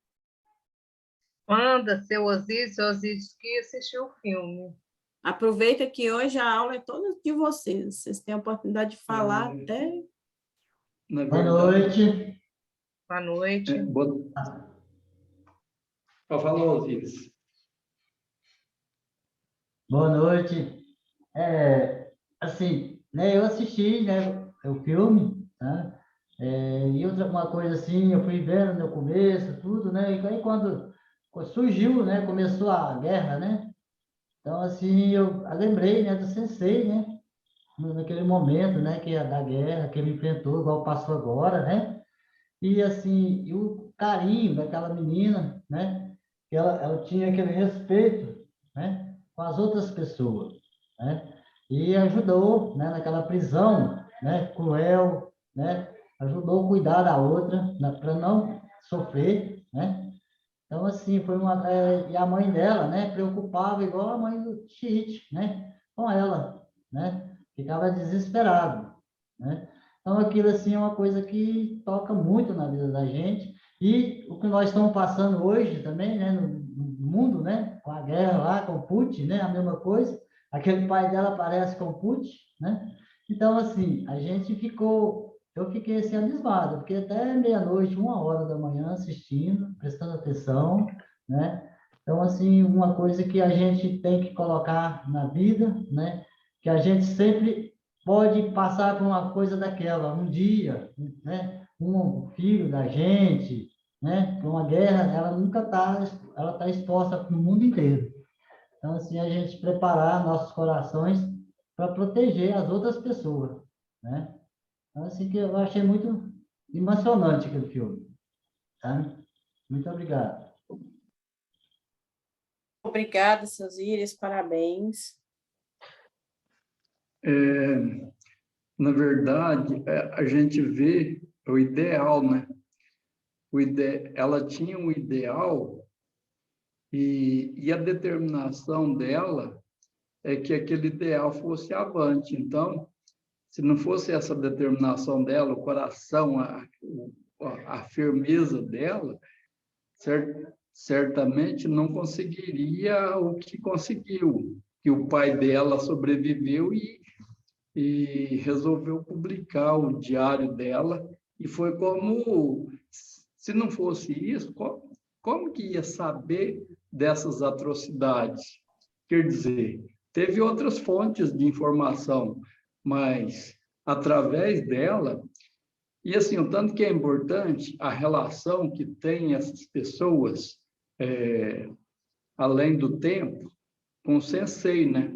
Wanda, seu Osíris que assistiu o filme. Aproveita que hoje a aula é toda de vocês. Vocês têm a oportunidade de falar até... Boa noite. Boa noite. Pode falar, Osíris. Boa noite. Assim, né, eu assisti, né, o filme, né, e uma coisa assim, eu fui vendo no começo, tudo, né, e aí quando surgiu, né, começou a guerra, né, então, assim, eu lembrei, né, do Sensei, né, naquele momento, né, que é da guerra, que ele enfrentou, igual passou agora, né, e assim, e o carinho daquela menina, né, que ela tinha aquele respeito, né, com as outras pessoas, né, e ajudou, né, naquela prisão, né, cruel, né, ajudou a cuidar da outra, né, para não sofrer, né. Então, assim, foi e a mãe dela, né, preocupava igual a mãe do Chiite, né, com ela, né, ficava desesperado, né. Então, aquilo, assim, é uma coisa que toca muito na vida da gente, e o que nós estamos passando hoje também, né, no mundo, né, com a guerra lá, com o Putin, né, a mesma coisa, aquele pai dela parece com o Putin, né, então, assim, eu fiquei assim abismado, porque até meia-noite, 1h da manhã assistindo, prestando atenção, né, então, assim, uma coisa que a gente tem que colocar na vida, né, que a gente sempre pode passar por uma coisa daquela, um dia, né, um filho da gente, né, por uma guerra, ela nunca ela está exposta para o mundo inteiro. Então, assim, a gente preparar nossos corações para proteger as outras pessoas, né? Então, assim, que eu achei muito emocionante aquele filme, tá? Muito obrigado. Obrigada, seus Íris, parabéns. Na verdade, a gente vê o ideal, né? Ela tinha um ideal e a determinação dela é que aquele ideal fosse avante. Então, se não fosse essa determinação dela, o coração, a firmeza dela, certamente não conseguiria o que conseguiu, que o pai dela sobreviveu e resolveu publicar o diário dela, e foi como, se não fosse isso, como que ia saber dessas atrocidades? Quer dizer, teve outras fontes de informação, mas através dela, e assim, o tanto que é importante a relação que tem essas pessoas, Além do tempo, com o Sensei, né?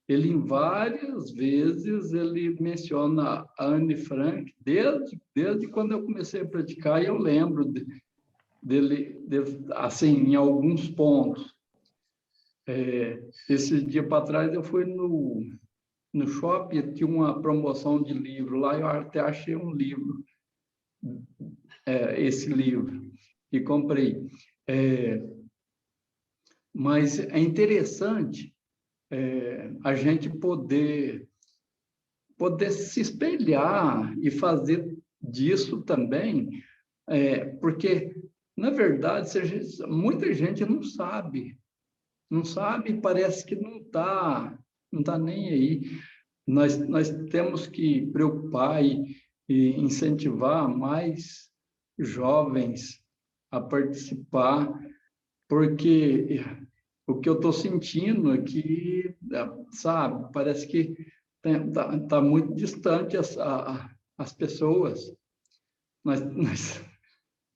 Ele, em várias vezes, ele menciona a Anne Frank, desde quando eu comecei a praticar, e eu lembro dele, assim, em alguns pontos. Esse dia para trás, eu fui no shopping, tinha uma promoção de livro lá, eu até achei um livro, esse livro, e comprei. Mas é interessante a gente poder se espelhar e fazer disso também, porque, na verdade, muita gente não sabe, parece que não tá nem aí. Nós temos que preocupar e incentivar mais jovens a participar, porque o que eu estou sentindo é que, sabe, parece que está muito distante as pessoas.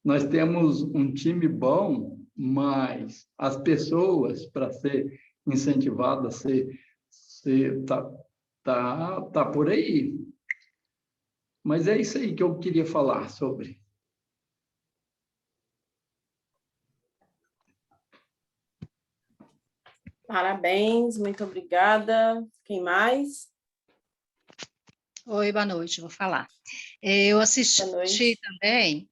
Nós temos um time bom, mas as pessoas, para ser incentivadas, tá por aí. Mas é isso aí que eu queria falar sobre. Parabéns, muito obrigada. Quem mais? Oi, boa noite, vou falar. Eu assisti também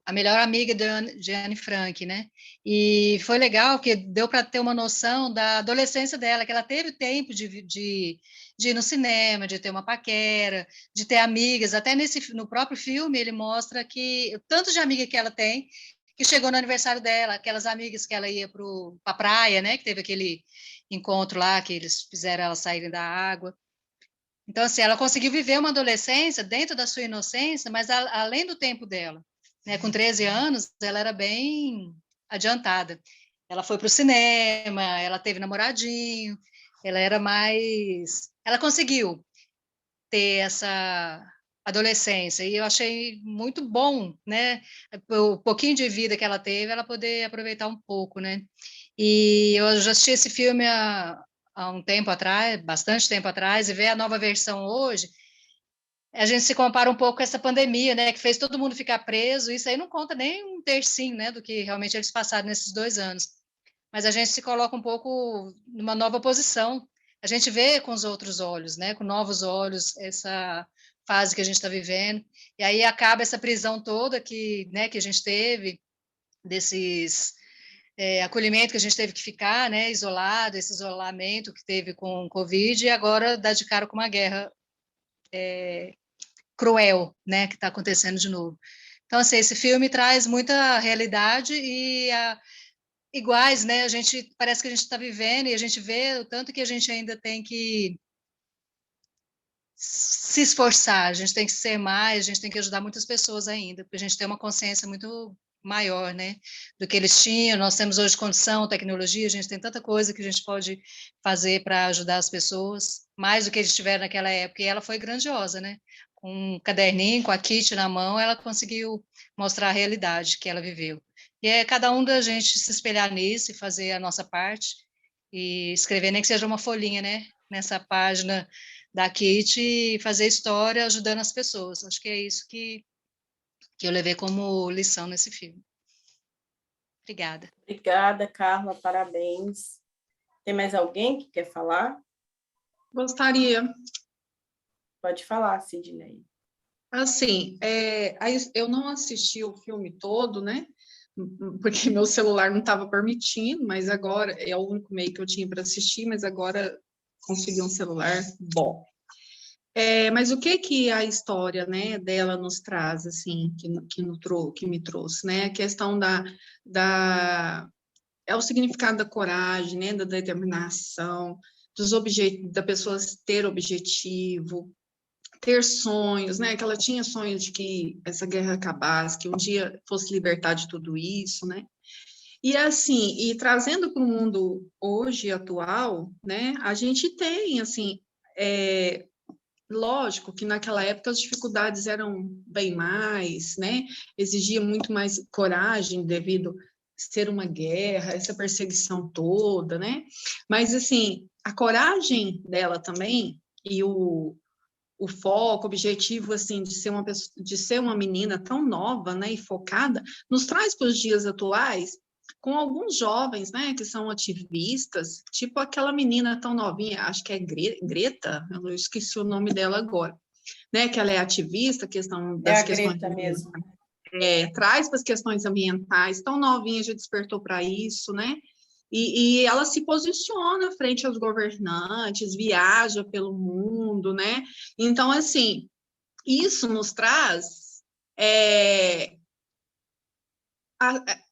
A Melhor Amiga de Anne Frank, né? E foi legal, que deu para ter uma noção da adolescência dela, que ela teve tempo de ir no cinema, de ter uma paquera, de ter amigas. Até no próprio filme ele mostra que o tanto de amiga que ela tem, que chegou no aniversário dela, aquelas amigas que ela ia para a praia, né? Que teve aquele encontro lá, que eles fizeram elas saírem da água. Então, assim, ela conseguiu viver uma adolescência dentro da sua inocência, mas além do tempo dela, né? Com 13 anos, ela era bem adiantada. Ela foi para o cinema, ela teve namoradinho, ela era mais... Ela conseguiu ter essa adolescência, e eu achei muito bom, né? O pouquinho de vida que ela teve, ela poder aproveitar um pouco, né? E eu já assisti esse filme há um tempo atrás, bastante tempo atrás, e ver a nova versão hoje, a gente se compara um pouco com essa pandemia, né, que fez todo mundo ficar preso. Isso aí não conta nem um tercinho, né, do que realmente eles passaram nesses 2 anos. Mas a gente se coloca um pouco numa nova posição. A gente vê com os outros olhos, né, com novos olhos, essa fase que a gente está vivendo. E aí acaba essa prisão toda né, que a gente teve, desses... acolhimento que a gente teve que ficar, né, isolado, esse isolamento que teve com o Covid, e agora dá de cara com uma guerra cruel, né, que está acontecendo de novo. Então, assim, esse filme traz muita realidade e iguais, né, parece que a gente está vivendo, e a gente vê o tanto que a gente ainda tem que se esforçar, a gente tem que ser mais, a gente tem que ajudar muitas pessoas ainda, porque a gente tem uma consciência muito maior, né, do que eles tinham. Nós temos hoje condição, tecnologia, a gente tem tanta coisa que a gente pode fazer para ajudar as pessoas, mais do que eles tiveram naquela época, e ela foi grandiosa, né, com um caderninho, com a kit na mão, ela conseguiu mostrar a realidade que ela viveu. E é cada um da gente se espelhar nisso e fazer a nossa parte, e escrever, nem que seja uma folhinha, né, nessa página da Kit, e fazer história ajudando as pessoas. Acho que é isso que eu levei como lição nesse filme. Obrigada. Obrigada, Carla, parabéns. Tem mais alguém que quer falar? Gostaria. Pode falar, Sidney. Assim, eu não assisti o filme todo, né? Porque meu celular não estava permitindo, mas agora é o único meio que eu tinha para assistir, mas agora consegui um celular bom. Mas o que a história, né, dela nos traz, assim, que me trouxe, né? A questão é o significado da coragem, né, da determinação, da pessoa ter objetivo, ter sonhos, né? Que ela tinha sonhos de que essa guerra acabasse, que um dia fosse libertar de tudo isso, né? E assim, e trazendo para o mundo hoje atual, né? A gente tem, assim, lógico que naquela época as dificuldades eram bem mais, né? Exigia muito mais coragem devido ser uma guerra, essa perseguição toda, né? Mas, assim, a coragem dela também e o foco, o objetivo, assim, de ser uma menina tão nova, né, e focada, nos traz para os dias atuais, com alguns jovens, né, que são ativistas, tipo aquela menina tão novinha, acho que é Greta, eu esqueci o nome dela agora, né, que ela é ativista, questão das questões Greta mesmo. Traz para as questões ambientais, tão novinha já despertou para isso, né? E ela se posiciona frente aos governantes, viaja pelo mundo, né? Então, assim, isso nos traz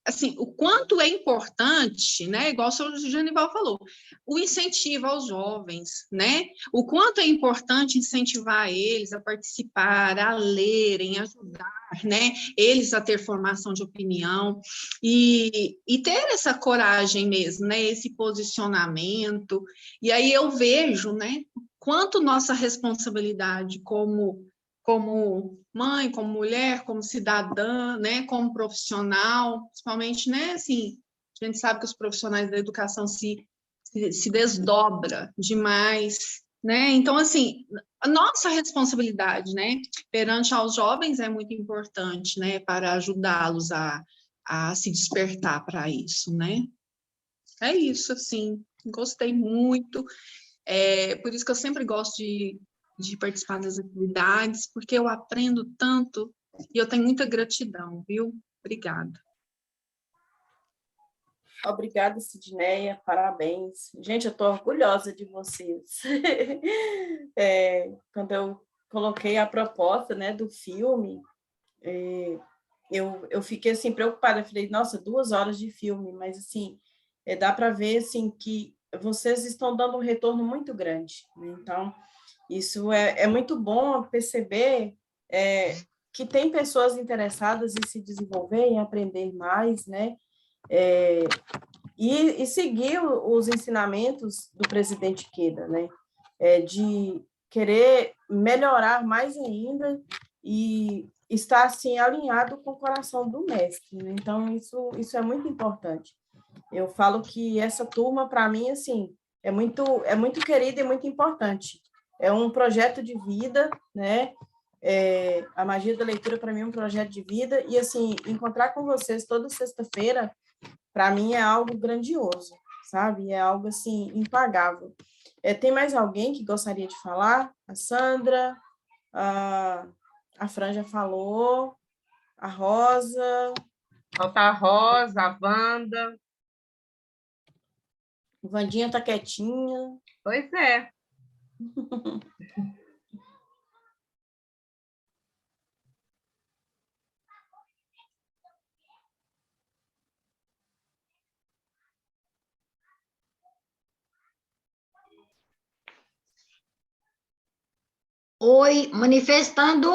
assim, o quanto é importante, né? Igual o senhor Genival falou, o incentivo aos jovens, né? O quanto é importante incentivar eles a participar, a lerem, a ajudar, né? Eles a ter formação de opinião e ter essa coragem mesmo, né? Esse posicionamento. E aí eu vejo, né? Quanto nossa responsabilidade como mãe, como mulher, como cidadã, né, como profissional, principalmente, né, assim, a gente sabe que os profissionais da educação se desdobra demais, né, então, assim, a nossa responsabilidade, né, perante aos jovens é muito importante, né, para ajudá-los a se despertar para isso, né. É isso, assim, gostei muito, por isso que eu sempre gosto de participar das atividades, porque eu aprendo tanto e eu tenho muita gratidão, viu? Obrigada. Obrigada, Sidneia, parabéns. Gente, eu estou orgulhosa de vocês. Quando eu coloquei a proposta, né, do filme, eu fiquei assim, preocupada. Eu falei, nossa, 2 horas de filme, mas assim, dá para ver assim, que vocês estão dando um retorno muito grande, né? Então, isso é muito bom perceber que tem pessoas interessadas em se desenvolver, em aprender mais, né? E seguir os ensinamentos do presidente Queda, né? De querer melhorar mais ainda e estar assim alinhado com o coração do mestre, né? Então isso é muito importante. Eu falo que essa turma para mim assim é muito querida e muito importante. É um projeto de vida, né? A magia da leitura para mim é um projeto de vida e assim encontrar com vocês toda sexta-feira para mim é algo grandioso, sabe? É algo assim impagável. Tem mais alguém que gostaria de falar? A Sandra, a Fran já falou, a Rosa. Falta a Rosa, a Wanda. Vandinha está quietinha. Pois é. Oi, manifestando.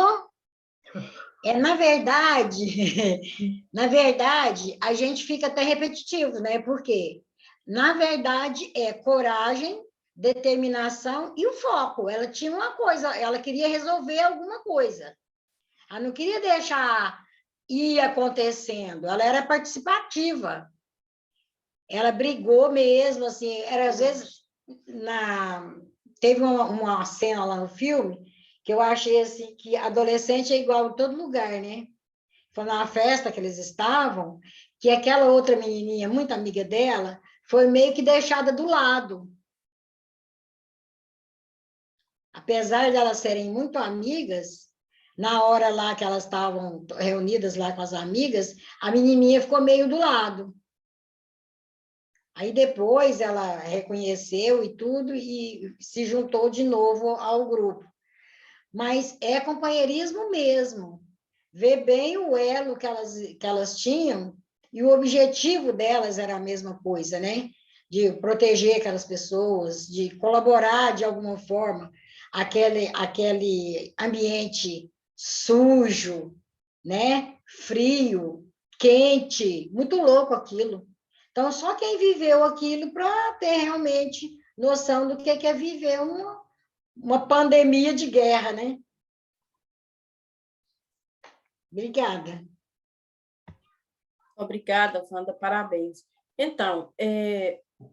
Na verdade, a gente fica até repetitivo, né? Porque, na verdade, é coragem, determinação e o foco. Ela tinha uma coisa, ela queria resolver alguma coisa. Ela não queria deixar ir acontecendo, ela era participativa. Ela brigou mesmo, assim, era às vezes teve uma cena lá no filme que eu achei assim que adolescente é igual em todo lugar, né? Foi numa festa que eles estavam, que aquela outra menininha, muito amiga dela, foi meio que deixada do lado. Apesar de elas serem muito amigas, na hora lá que elas estavam reunidas lá com as amigas, a menininha ficou meio do lado. Aí depois ela reconheceu e tudo e se juntou de novo ao grupo. Mas é companheirismo mesmo. Ver bem o elo que elas tinham e o objetivo delas era a mesma coisa, né? De proteger aquelas pessoas, de colaborar de alguma forma aquele ambiente sujo, né? Frio, quente, muito louco aquilo. Então, só quem viveu aquilo para ter realmente noção do que é viver uma pandemia de guerra, né? Obrigada. Obrigada, Wanda, parabéns. Então,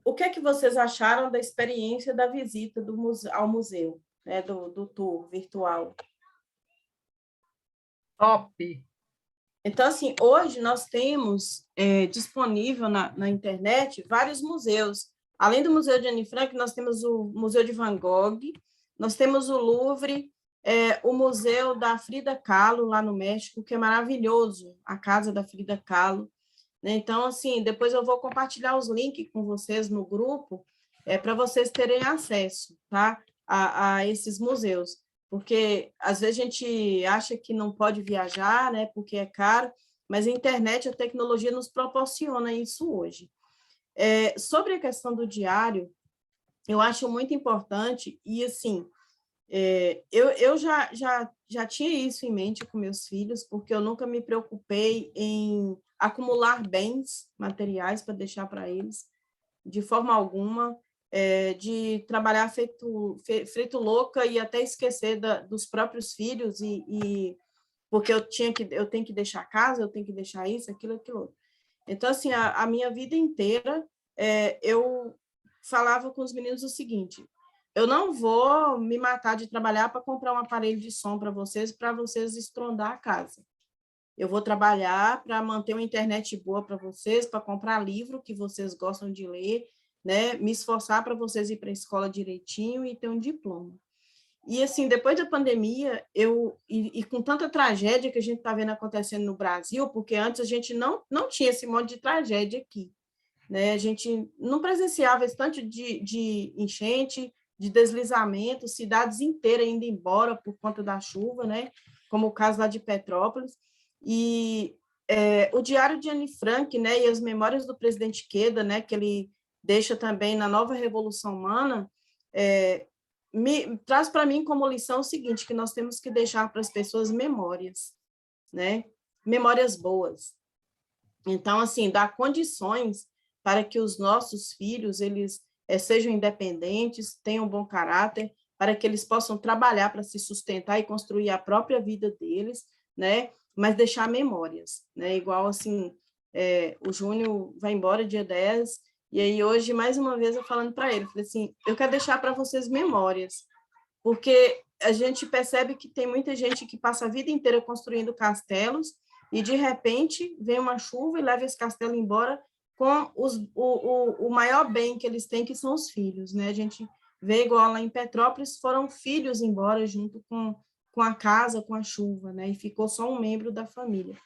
o que é que vocês acharam da experiência da visita ao museu, né, do tour virtual? Top! Então, assim, hoje nós temos disponível na internet vários museus. Além do Museu de Anne Frank, nós temos o Museu de Van Gogh, nós temos o Louvre, o Museu da Frida Kahlo, lá no México, que é maravilhoso, a casa da Frida Kahlo. Né? Então, assim, depois eu vou compartilhar os links com vocês no grupo, para vocês terem acesso, tá? A esses museus. Porque, às vezes, a gente acha que não pode viajar, né? Porque é caro, mas a internet, a tecnologia nos proporciona isso hoje. Sobre a questão do diário, eu acho muito importante, e, assim, eu já tinha isso em mente com meus filhos, porque eu nunca me preocupei em acumular bens materiais para deixar para eles, de forma alguma, de trabalhar feito louca e até esquecer dos próprios filhos, porque eu tenho que deixar a casa, eu tenho que deixar isso, aquilo. Então, assim, a minha vida inteira, eu falava com os meninos o seguinte: eu não vou me matar de trabalhar para comprar um aparelho de som para vocês estrondar a casa. Eu vou trabalhar para manter uma internet boa para vocês, para comprar livro que vocês gostam de ler, né? Me esforçar para vocês ir para a escola direitinho e ter um diploma. E, assim, depois da pandemia, e com tanta tragédia que a gente está vendo acontecendo no Brasil, porque antes a gente não tinha esse monte de tragédia aqui, né? A gente não presenciava esse tanto de enchente, de deslizamento, cidades inteiras indo embora por conta da chuva, né? Como o caso lá de Petrópolis. E o Diário de Anne Frank, né, e as memórias do presidente Queda, né, que ele deixa também na Nova Revolução Humana, traz para mim como lição o seguinte, que nós temos que deixar para as pessoas memórias, né? Memórias boas. Então, assim, dar condições para que os nossos filhos eles sejam independentes, tenham bom caráter, para que eles possam trabalhar para se sustentar e construir a própria vida deles, né? Mas deixar memórias, né? Igual, assim, o Júnior vai embora dia 10, e aí hoje, mais uma vez, eu falando para ele, falei assim, eu quero deixar para vocês memórias, porque a gente percebe que tem muita gente que passa a vida inteira construindo castelos, e, de repente, vem uma chuva e leva esse castelo embora com o maior bem que eles têm, que são os filhos, né? A gente vê, igual lá em Petrópolis, foram filhos embora junto com a casa, com a chuva, né? E ficou só um membro da família.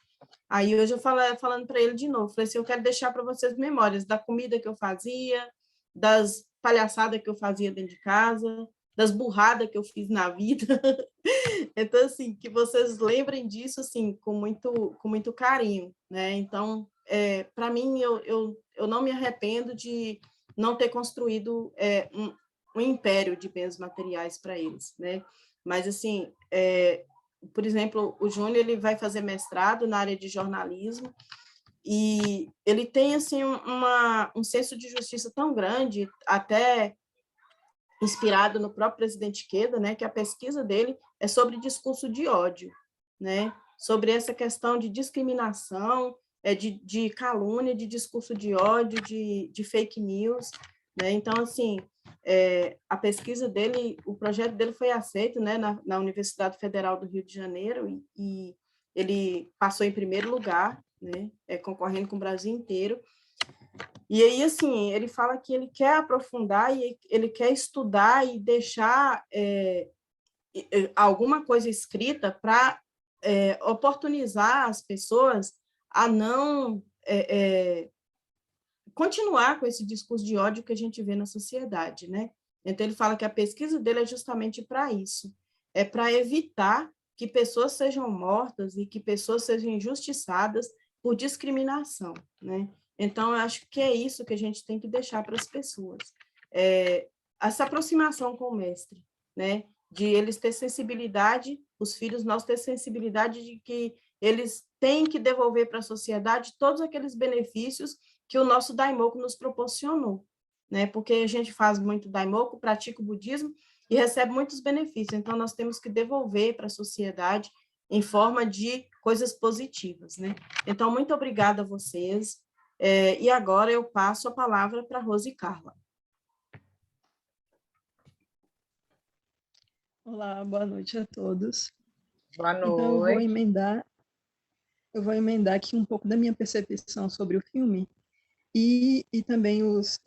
Aí, hoje, eu falando para ele de novo, falei assim, eu quero deixar para vocês memórias da comida que eu fazia, das palhaçadas que eu fazia dentro de casa, das burradas que eu fiz na vida. Então, assim, que vocês lembrem disso, assim, com muito carinho, né? Então, para mim, eu não me arrependo de não ter construído um império de bens materiais para eles, né? Mas, assim, por exemplo, o Júnior, ele vai fazer mestrado na área de jornalismo, e ele tem, assim, um senso de justiça tão grande, até inspirado no próprio presidente Queda, né, que a pesquisa dele é sobre discurso de ódio, né, sobre essa questão de discriminação, de calúnia, de discurso de ódio, de fake news, né. Então, assim, a pesquisa dele, o projeto dele foi aceito, né, na Universidade Federal do Rio de Janeiro, e ele passou em primeiro lugar, né, concorrendo com o Brasil inteiro. E aí, assim, ele fala que ele quer aprofundar e ele quer estudar e deixar alguma coisa escrita para oportunizar as pessoas a não continuar com esse discurso de ódio que a gente vê na sociedade, né? Então, ele fala que a pesquisa dele é justamente para isso, é para evitar que pessoas sejam mortas e que pessoas sejam injustiçadas por discriminação, né? Então, eu acho que é isso que a gente tem que deixar para as pessoas. Essa aproximação com o mestre, né? De eles ter sensibilidade, os filhos nossos ter sensibilidade de que eles têm que devolver para a sociedade todos aqueles benefícios que o nosso Daimoku nos proporcionou, né? Porque a gente faz muito Daimoku, pratica o budismo e recebe muitos benefícios. Então, nós temos que devolver para a sociedade em forma de coisas positivas, né? Então, muito obrigada a vocês. E agora eu passo a palavra para a Rose Carla. Olá, boa noite a todos. Boa noite. Então, eu vou emendar aqui um pouco da minha percepção sobre o filme e também os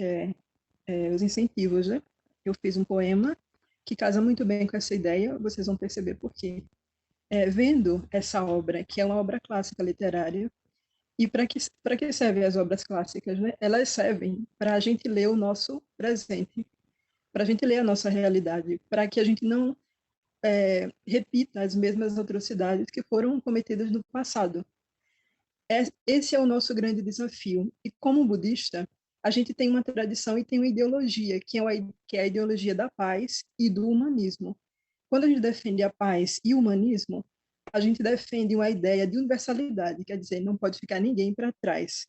incentivos, né? Eu fiz um poema que casa muito bem com essa ideia, vocês vão perceber por quê. Vendo essa obra, que é uma obra clássica literária, e para que servem as obras clássicas, né? Elas servem para a gente ler o nosso presente, para a gente ler a nossa realidade, para que a gente não repita as mesmas atrocidades que foram cometidas no passado. Esse é o nosso grande desafio. E como budista, a gente tem uma tradição e tem uma ideologia, que é a ideologia da paz e do humanismo. Quando a gente defende a paz e o humanismo, a gente defende uma ideia de universalidade, quer dizer, não pode ficar ninguém para trás.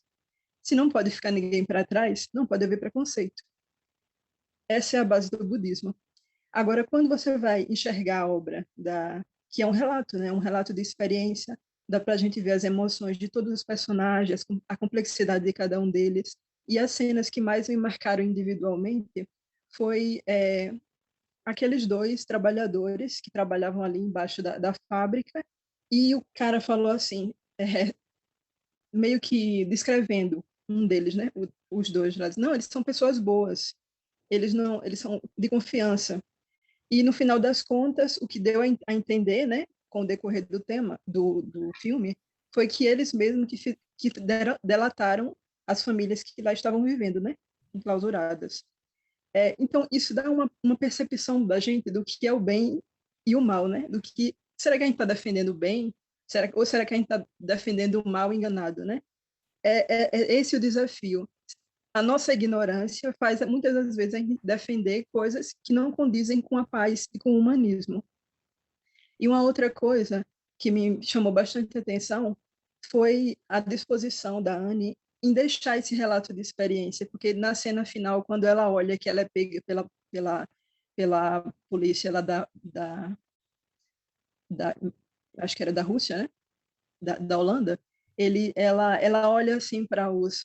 Se não pode ficar ninguém para trás, não pode haver preconceito. Essa é a base do budismo. Agora, quando você vai enxergar a obra, que é um relato, né? Um relato de experiência, dá para a gente ver as emoções de todos os personagens, a complexidade de cada um deles, e as cenas que mais me marcaram individualmente foi aqueles dois trabalhadores que trabalhavam ali embaixo da fábrica, e o cara falou assim, meio que descrevendo um deles, né? Os dois lá, não, eles são pessoas boas, eles são de confiança. E no final das contas, o que deu a entender, né, com o decorrer do tema do filme, foi que eles mesmos que delataram as famílias que lá estavam vivendo, né, enclausuradas. Então, isso dá uma percepção da gente do que é o bem e o mal, né? Do que será que a gente está defendendo o bem? Ou será que a gente está defendendo o mal enganado, né? É esse o desafio. A nossa ignorância faz muitas das vezes a gente defender coisas que não condizem com a paz e com o humanismo. E uma outra coisa que me chamou bastante atenção foi a disposição da Anne em deixar esse relato de experiência, porque na cena final, quando ela olha que ela é pega pela polícia lá acho que era da Rússia, né? Da Holanda, ela olha assim para os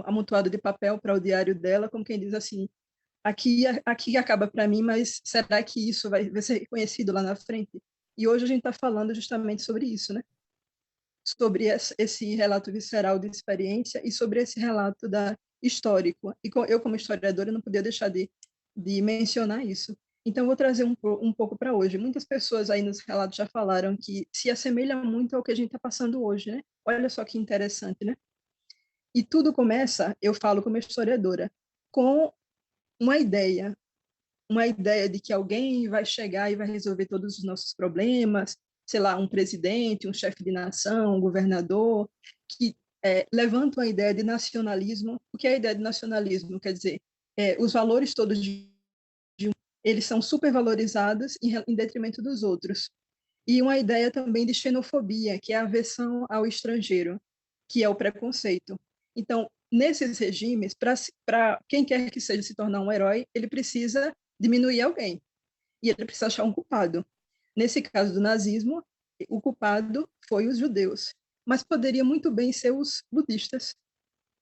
amontoado de papel para o diário dela, como quem diz assim, aqui acaba para mim, mas será que isso vai ser reconhecido lá na frente? E hoje a gente está falando justamente sobre isso, né? Sobre esse relato visceral de experiência e sobre esse relato histórico. E eu, como historiadora, não podia deixar de mencionar isso. Então, vou trazer um pouco para hoje. Muitas pessoas aí nos relatos já falaram que se assemelha muito ao que a gente está passando hoje, né? Olha só que interessante, né? E tudo começa, eu falo como historiadora, com uma ideia de que alguém vai chegar e vai resolver todos os nossos problemas, sei lá, um presidente, um chefe de nação, um governador, que levantam a ideia de nacionalismo. O que é a ideia de nacionalismo? Quer dizer, os valores todos eles são supervalorizados em detrimento dos outros. E uma ideia também de xenofobia, que é a aversão ao estrangeiro, que é o preconceito. Então, nesses regimes, para quem quer que seja se tornar um herói, ele precisa diminuir alguém. E ele precisa achar um culpado. Nesse caso do nazismo, o culpado foi os judeus. Mas poderia muito bem ser os budistas.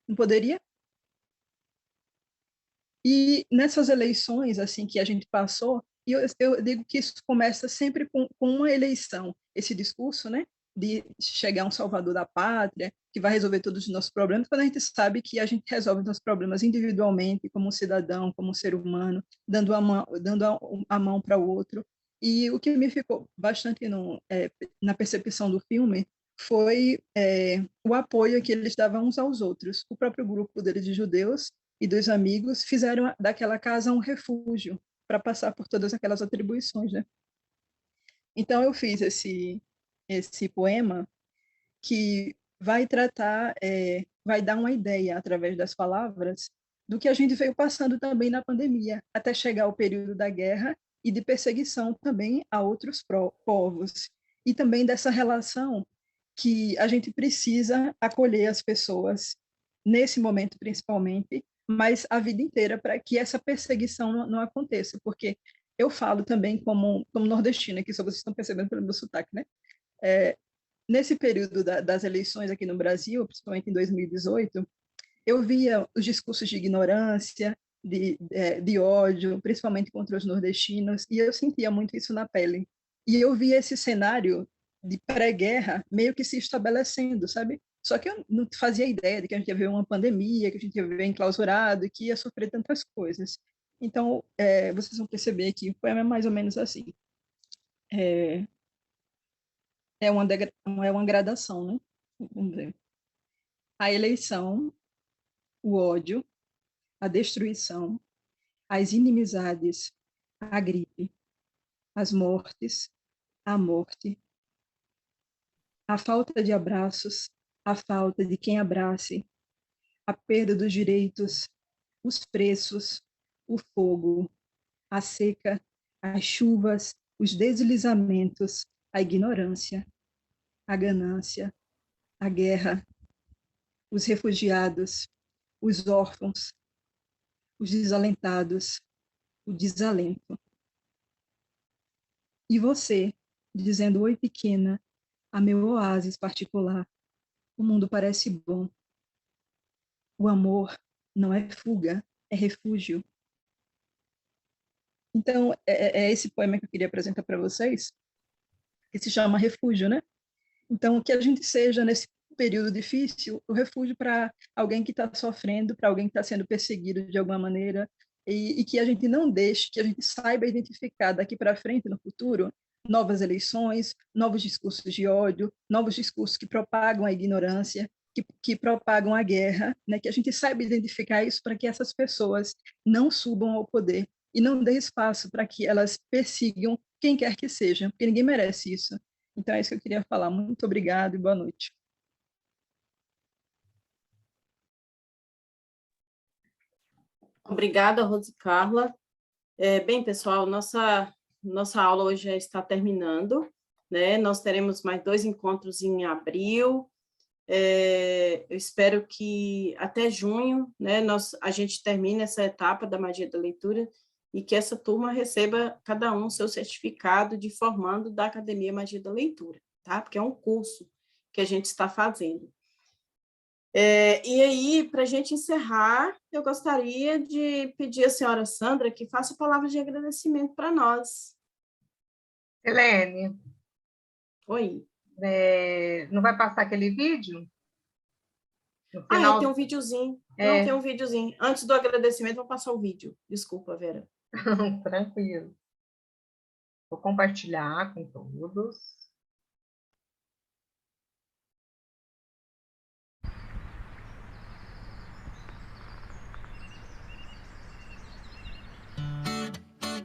Não poderia? E nessas eleições assim que a gente passou, e eu digo que isso começa sempre com uma eleição, esse discurso, né, de chegar um salvador da pátria, que vai resolver todos os nossos problemas, quando a gente sabe que a gente resolve os nossos problemas individualmente, como um cidadão, como um ser humano, dando a mão para o outro. E o que me ficou bastante na percepção do filme foi o apoio que eles davam uns aos outros. O próprio grupo deles de judeus e dos amigos fizeram daquela casa um refúgio para passar por todas aquelas atribuições, né? Então eu fiz esse poema que vai tratar, vai dar uma ideia através das palavras do que a gente veio passando também na pandemia, até chegar ao período da guerra e de perseguição também a outros povos, e também dessa relação que a gente precisa acolher as pessoas nesse momento principalmente, mas a vida inteira, para que essa perseguição não aconteça, porque eu falo também como nordestina, que só vocês estão percebendo pelo meu sotaque, né? Nesse período das eleições aqui no Brasil, principalmente em 2018, eu via os discursos de ignorância, de ódio, principalmente contra os nordestinos, e eu sentia muito isso na pele. E eu via esse cenário de pré-guerra meio que se estabelecendo, sabe? Só que eu não fazia ideia de que a gente ia ver uma pandemia, que a gente ia ver enclausurado, que ia sofrer tantas coisas. Então, vocês vão perceber que o poema é mais ou menos assim. É uma gradação, né? Vamos ver. A eleição, o ódio, a destruição, as inimizades, a gripe, as mortes, a morte, a falta de abraços, a falta de quem abrace, a perda dos direitos, os preços, o fogo, a seca, as chuvas, os deslizamentos, a ignorância, a ganância, a guerra, os refugiados, os órfãos, os desalentados, o desalento. E você, dizendo oi pequena, a meu oásis particular, o mundo parece bom. O amor não é fuga, é refúgio. Então, é esse poema que eu queria apresentar para vocês, que se chama Refúgio, né? Então, que a gente seja, nesse período difícil, o refúgio para alguém que está sofrendo, para alguém que está sendo perseguido de alguma maneira, e que a gente não deixe, que a gente saiba identificar daqui para frente, no futuro, novas eleições, novos discursos de ódio, novos discursos que propagam a ignorância, que propagam a guerra, né? Que a gente saiba identificar isso para que essas pessoas não subam ao poder e não dê espaço para que elas persigam quem quer que seja, porque ninguém merece isso. Então é isso que eu queria falar. Muito obrigada e boa noite. Obrigada, Rose Carla. Bem, pessoal, nossa aula hoje já está terminando, né? Nós teremos mais 2 encontros em abril. Eu espero que até junho, né, a gente termine essa etapa da magia da leitura e que essa turma receba cada um seu certificado de formando da Academia Magia da Leitura, tá? Porque é um curso que a gente está fazendo. E aí, para a gente encerrar, eu gostaria de pedir à senhora Sandra que faça palavras de agradecimento para nós. Helene. Oi. Não vai passar aquele vídeo? Tem um videozinho. Não, tem um videozinho. Antes do agradecimento, vou passar o vídeo. Desculpa, Vera. Tranquilo. Vou compartilhar com todos.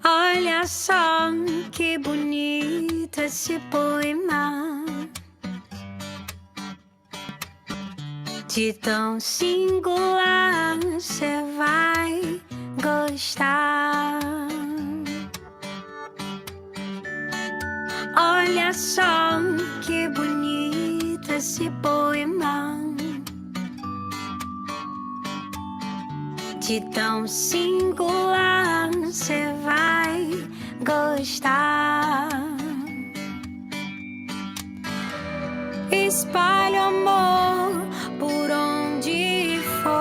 Olha só que bonito esse poema, de tão singular cê vai gostar. Olha só que bonito esse poema, de tão singular cê vai gostar. Espalhe amor por onde for,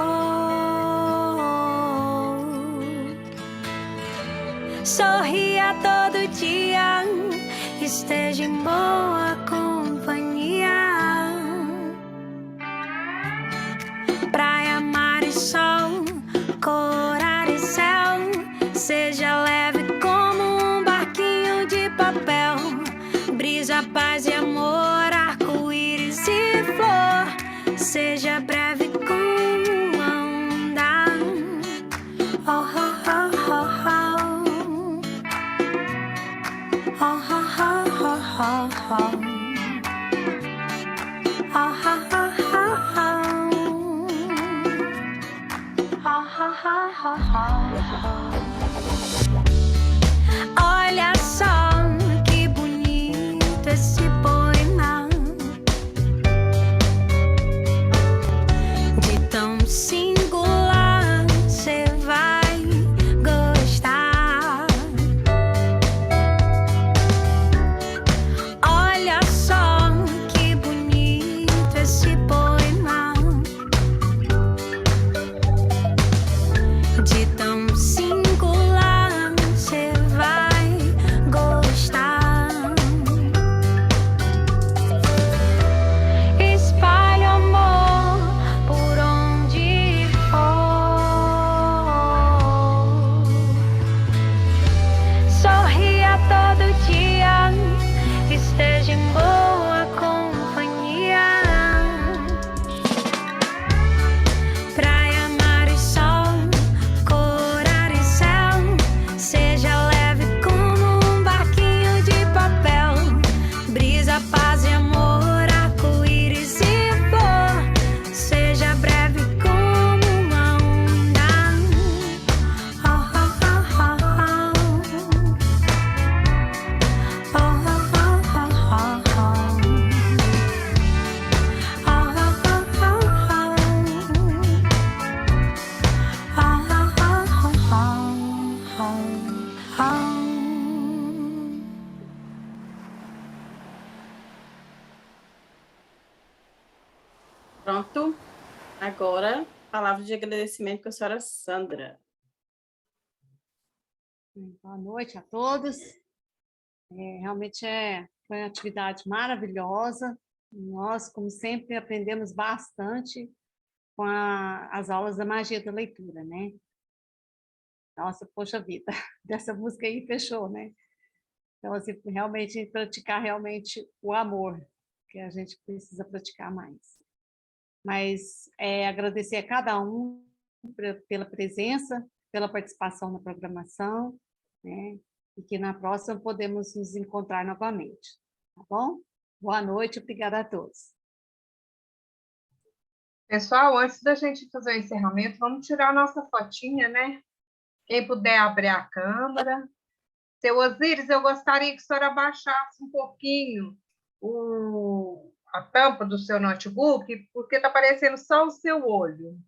sorria todo dia, esteja em boa companhia. Praia, mar e sol, corar e céu, seja leve como um barquinho de papel. Brisa, paz e amor, arco-íris e flor, seja breve como uma onda. Oh, oh, oh, oh, oh. Oh, oh, oh, oh, oh, oh. Oh, oh, oh, oh, oh. Olha só que bonito esse poema, de tão singular cê vai gostar. Olha só paz e amor, arco-íris e flor, seja breve como uma onda. Oh, oh, oh, oh, oh. Oh, oh, oh, oh, oh. Oh, oh, oh, oh, oh. Pronto. Agora, palavra de agradecimento com a senhora Sandra. Boa noite a todos. Realmente foi uma atividade maravilhosa. Nós, como sempre, aprendemos bastante com as aulas da magia da leitura, né? Nossa, poxa vida, dessa música aí fechou, né? Então, assim, realmente praticar realmente o amor, que a gente precisa praticar mais. Mas agradecer a cada um pela presença, pela participação na programação, né? E que na próxima podemos nos encontrar novamente, tá bom? Boa noite, obrigada a todos. Pessoal, antes da gente fazer o encerramento, vamos tirar a nossa fotinha, né? Quem puder abrir a câmera. Seu Osíris, eu gostaria que a senhora abaixasse um pouquinho a tampa do seu notebook, porque está aparecendo só o seu olho.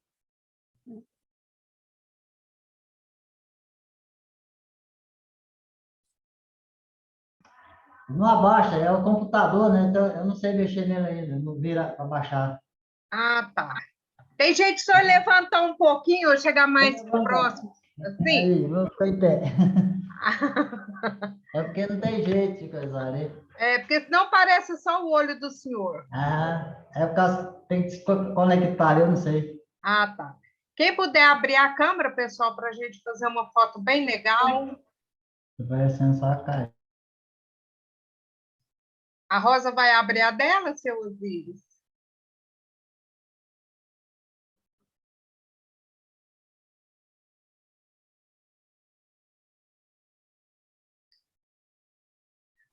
Não abaixa, é o computador, né? Então eu não sei mexer nele ainda, não vira para baixar. Ah, tá. Tem jeito de o senhor levantar um pouquinho ou chegar mais próximo? Assim? Aí, vou ficar em pé. É porque não tem jeito de coisar, né? Porque senão parece só o olho do senhor. É por causa tem que se conectar, eu não sei. Ah, tá. Quem puder abrir a câmera, pessoal, para a gente fazer uma foto bem legal. Vai sendo só a cara. A Rosa vai abrir a dela, seu Osíris?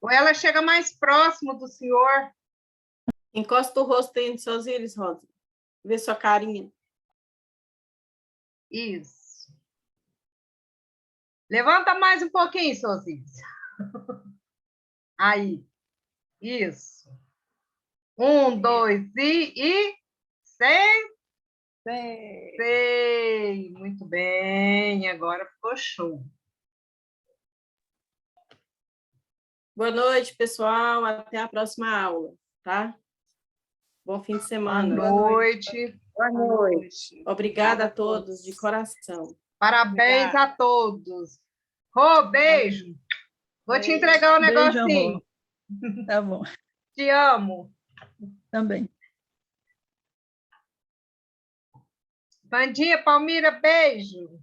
Ou ela chega mais próximo do senhor? Encosta o rosto aí nos seus íris, Rosa. Vê sua carinha. Isso. Levanta mais um pouquinho, seu Osíris. Aí. Isso. 1, 2 e... Sei. Muito bem. Agora ficou show. Boa noite, pessoal. Até a próxima aula, tá? Bom fim de semana. Boa noite. Boa noite. Obrigada a todos, de coração. Parabéns Obrigada. a todos. Rô, beijo. Vou te entregar um negocinho. Beijo, tá bom. Te amo. Também. Vandinha, Palmira, beijo.